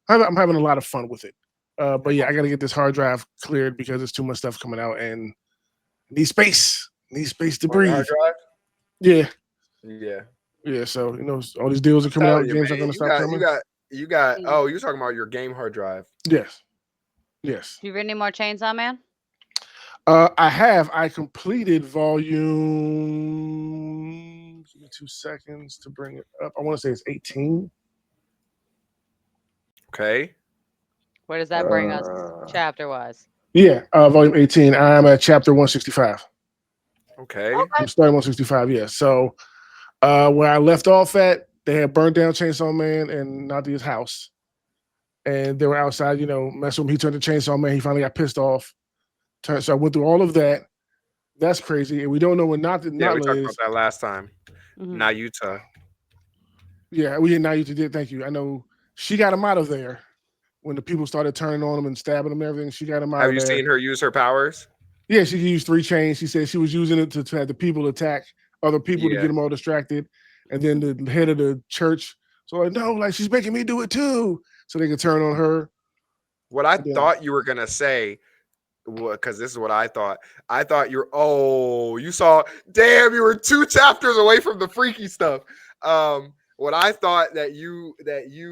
I'm having a lot of fun with it. But yeah, I got to get this hard drive cleared because there's too much stuff coming out and need space to breathe. Hard drive? Yeah. Yeah. Yeah, so all these deals are coming out. Games are going to stop coming. You got. Mm. Oh, you're talking about your game hard drive. Yes. Yes. Do you read any more Chainsaw Man? I completed volume. Give me 2 seconds to bring it up. I want to say it's 18. Okay. Where does that bring us Uh, chapter wise? Yeah, volume 18. I'm at chapter 165. Okay. I'm starting 165. Yeah. So where I left off at, they had burned down Chainsaw Man and Nadia's house, and they were outside, messing with him. He turned to Chainsaw Man. He finally got pissed off. So I went through all of that. That's crazy, and we don't know when Yeah, we Natla talked is. about that last time. Mhm. Nayuta. Yeah, we now you did. Thank you. I know she got him out of there when the people started turning on him and stabbing him and everything. She got him out Have of you there. seen her use her powers? Yeah, she used 3 chains. She said she was using it to have the people attack other people to Yeah. get them all distracted. And then the head of the church, so like, no, like she's making me do it too, so they can turn on her. What I Yeah. thought you were gonna say, because this is what I thought. I thought you saw. Damn, you were 2 chapters away from the freaky stuff. What I thought that you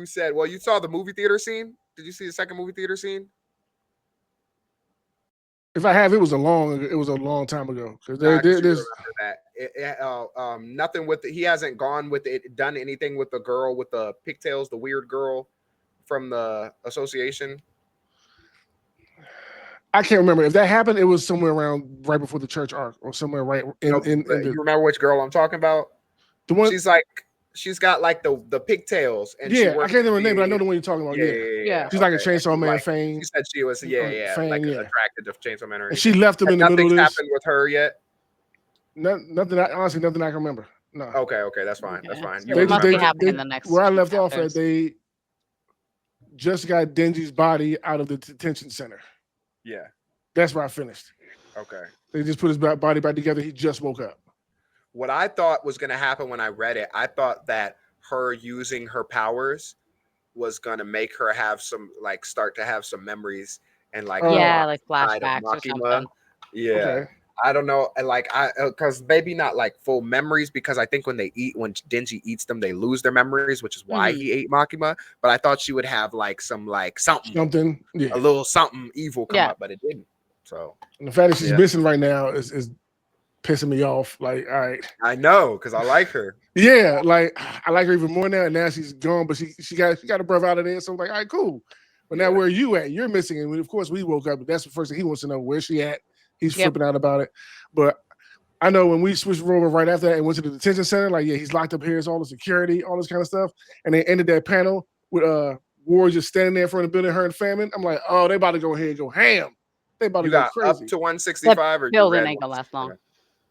said. Well, you saw the movie theater scene. Did you see the second movie theater scene? If I have, it was a long time ago. Because Nah, 'cause you there's remember that. Nothing with he hasn't gone with it, done anything with the girl with the pigtails, the weird girl from the association. I can't remember if that happened. It was somewhere around right before the church arc, or somewhere right in Nope, in but the you remember which girl I'm talking about? the one. She's got like the pigtails, and Yeah, I can't remember her name, but I know the one you're talking about. Yeah, Yeah. she's like a okay. Chainsaw Man Like, fan. she said she was Fan, like yeah. attracted to Chainsaw Man. Or And she left him in the middle nothing's of this. happened with her yet. Nothing. Honestly, nothing I can remember. No. Okay, that's fine. That's fine. So it must be happening in the next where I few left off at, chapters. they just got Denji's body out of the detention center. Yeah. That's where I finished. Okay. They just put his body back together. He just woke up. What I thought was going to happen when I read it, I thought that her using her powers was going to make her have start to have some memories and like like side of flashbacks or Makima. something. Yeah. Okay. I don't know, because maybe not like full memories, because I think when Denji eats them, they lose their memories, which is why he ate Makima. But I thought she would have something, Yeah. a little something evil come up, but it didn't. So and the fact that she's missing right now is pissing me off. Like, all right, I know, because I like her. Yeah, like I like her even more now. And now she's gone, but she got her brother out of there. So I'm like, all right, cool. But now where are you at? You're missing, and of course we woke up. That's the first thing he wants to know. Where's she at? He's flipping out about it. But I know when we switched over right after that and went to the detention center, like, yeah, he's locked up here. It's all the security, all this kind of stuff. And they ended that panel with Ward just standing there in front of the building, her and Famine. I'm like, oh, they about to go ahead and go ham. They about to go crazy. Up to 165 or building ain't gonna last long.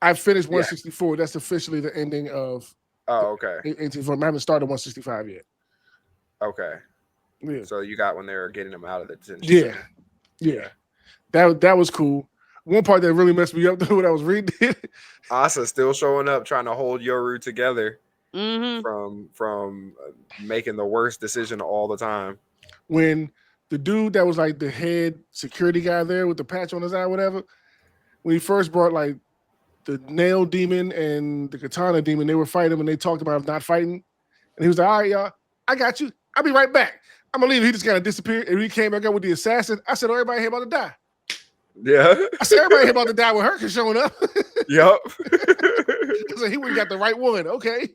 I finished 164. That's officially the ending of. Oh, okay. 18. I haven't started 165 yet. Okay. Yeah. So you got when they were getting them out of the detention center. Yeah. That was cool. One part that really messed me up though when I was reading it. Asa still showing up, trying to hold Yoru together from making the worst decision all the time. When the dude that was like the head security guy there with the patch on his eye, whatever, when he first brought like the nail demon and the katana demon, they were fighting and they talked about not fighting. And he was like, all right, y'all, I got you. I'll be right back. I'm gonna leave. He just kind of disappeared. And he came back up with the assassin. I said, oh, everybody here about to die. Yeah. I said, everybody here about to die with her showing up. Yep. So he would have got the right one. Okay.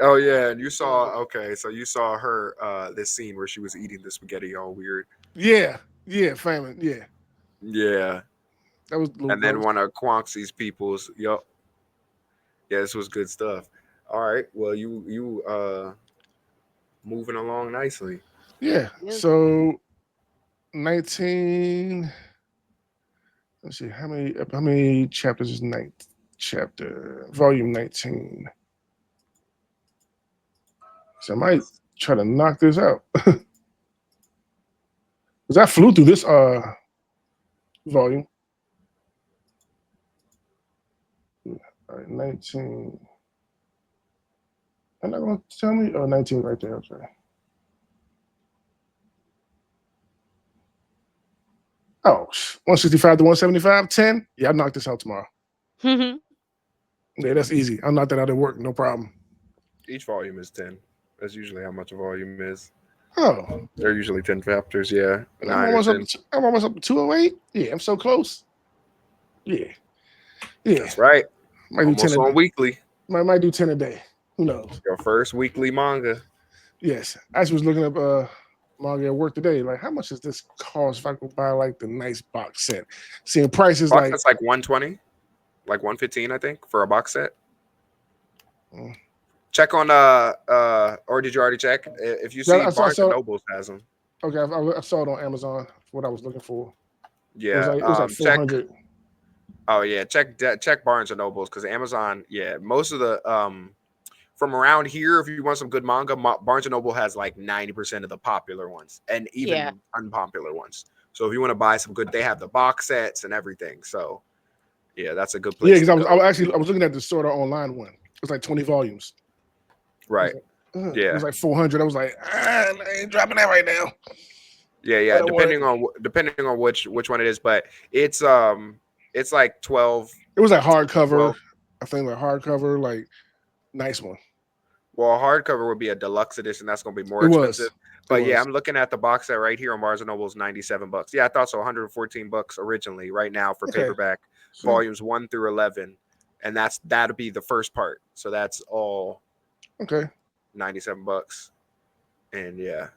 Oh yeah, and you saw so you saw her this scene where she was eating the spaghetti all weird. Yeah, Famine. Yeah. That was and then one of Quanxie's people's. Yup. Yeah, this was good stuff. All right. Well, you moving along nicely. Yeah. So 19. Let's see how many chapters is volume 19. So I might try to knock this out. Because I flew through this volume. All right, 19. I'm not going to tell me. Oh, 19 right there. Okay. Oh, 165 to 175, 10. Yeah, I'll knock this out tomorrow. Yeah, that's easy. I'll knock that out at work. No problem. Each volume is 10. That's usually how much a volume is. Oh, They're usually 10 chapters. Yeah, I'm 9 or almost up. 10. I'm almost up to 208. Yeah, I'm so close. Yeah, yeah. That's right. Might do 10 Almost a on weekly. might do 10 a day. Who knows? Your first weekly manga. Yes, I just was looking up manga at work today. Like, how much does this cost if I could buy like the nice box set? Seeing prices Box like set's like 120, like 115, I think, for a box set. Mm. Check on or did you already check? If you see Yeah, I Barnes saw- and Nobles has them. okay, I saw it on Amazon. What I was looking for. Yeah, It was like check. 400. Oh yeah, check Barnes and Nobles because Amazon. Yeah, most of the from around here, if you want some good manga, Barnes and Noble has like 90% of the popular ones and even Yeah. unpopular ones. So if you want to buy some good, they have the box sets and everything. So yeah, that's a good place. Yeah, because to I go. was looking at the Sword Art Online one. It was like 20 volumes. Right. It Yeah. was like 400. I was like, I ain't dropping that right now. Yeah. But I Depending on which one it is, but it's like 12. It was like hardcover. 12. I think like hardcover, like nice one. Well, a hardcover would be a deluxe edition. That's going to be more It expensive. was. But It yeah, was. I'm looking at the box set right here on Barnes and Noble's $97. Yeah, I thought so. $114 originally. Right now for Okay. paperback, So, volumes 1 through 11, and that'll be the first part. So that's all okay. $97. And yeah,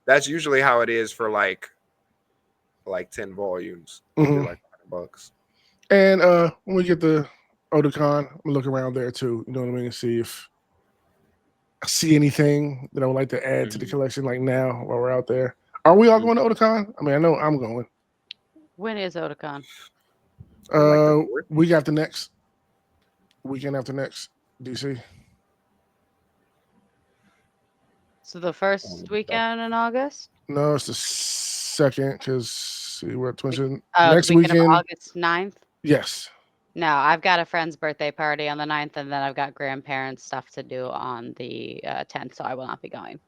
that's usually how it is for like 10 volumes. It'll be Mhm. like $100. And when we get the Otakon, I'm gonna look around there too. You know what I mean? See if I see anything that I would like to add to the Mhm. collection. Like now, while we're out there, are we all going to Otakon? I mean, I know I'm going. When is Otakon? Like the fourth? Week after next, weekend after next, DC. So the first weekend in August? No, it's the second because we're at Twin Cities. Oh, Next the weekend weekend, of August 9th? yes. No, I've got a friend's birthday party on the 9th, and then I've got grandparents stuff to do on the 10th, so I will not be going.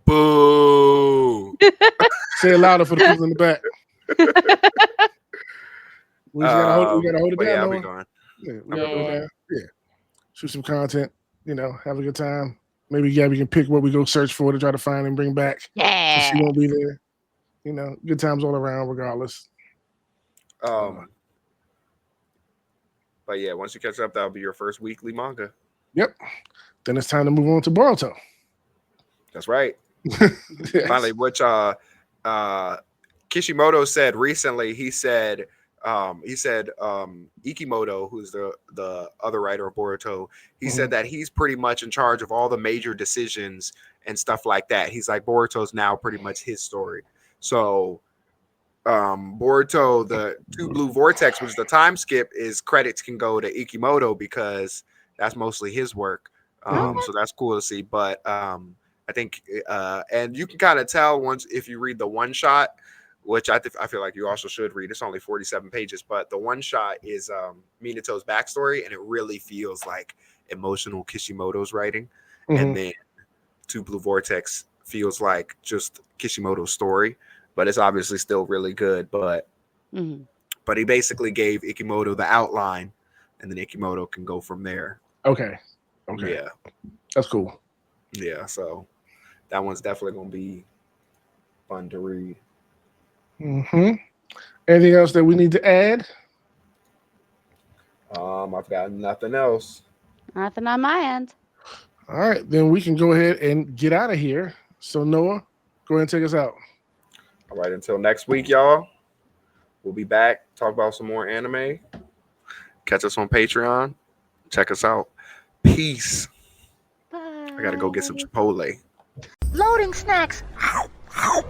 Boo. Say it louder for the people in the back. We gotta hold it But down. yeah, I'll be Noah. going. Yeah, we gotta hold it Yeah. down. Yeah. Shoot some content, have a good time. Maybe Gabby can pick what we go search for to try to find and bring back. So Yeah. she won't be there. Good times all around, regardless. But yeah, once you catch up, that'll be your first weekly manga. Yep. Then it's time to move on to Boruto. That's right. Yes. Finally, which Kishimoto said recently, he said Ikimoto, who's the other writer of Boruto, he said that he's pretty much in charge of all the major decisions and stuff like that. He's like, Boruto's now pretty much his story. So Boruto, the Two Blue Vortex, which is the time skip, is credits can go to Ikimoto because that's mostly his work. So that's cool to see. But I think and you can kind of tell once if you read the one shot, which I feel like you also should read. It's only 47 pages, but the one shot is Minato's backstory, and it really feels like emotional Kishimoto's writing. And then Two Blue Vortex feels like just Kishimoto's story, but it's obviously still really good. But he basically gave Ikimoto the outline, and then Ikimoto can go from there. Okay. Yeah. That's cool. Yeah, so that one's definitely gonna be fun to read. Anything else that we need to add? I've got nothing else. Nothing on my end. All right, then we can go ahead and get out of here. So Noah, go ahead and take us out. All right, until next week, y'all. We'll be back, talk about some more anime. Catch us on Patreon. Check us out. Peace. Bye. I gotta go get some Chipotle. Loading snacks. Ow, ow.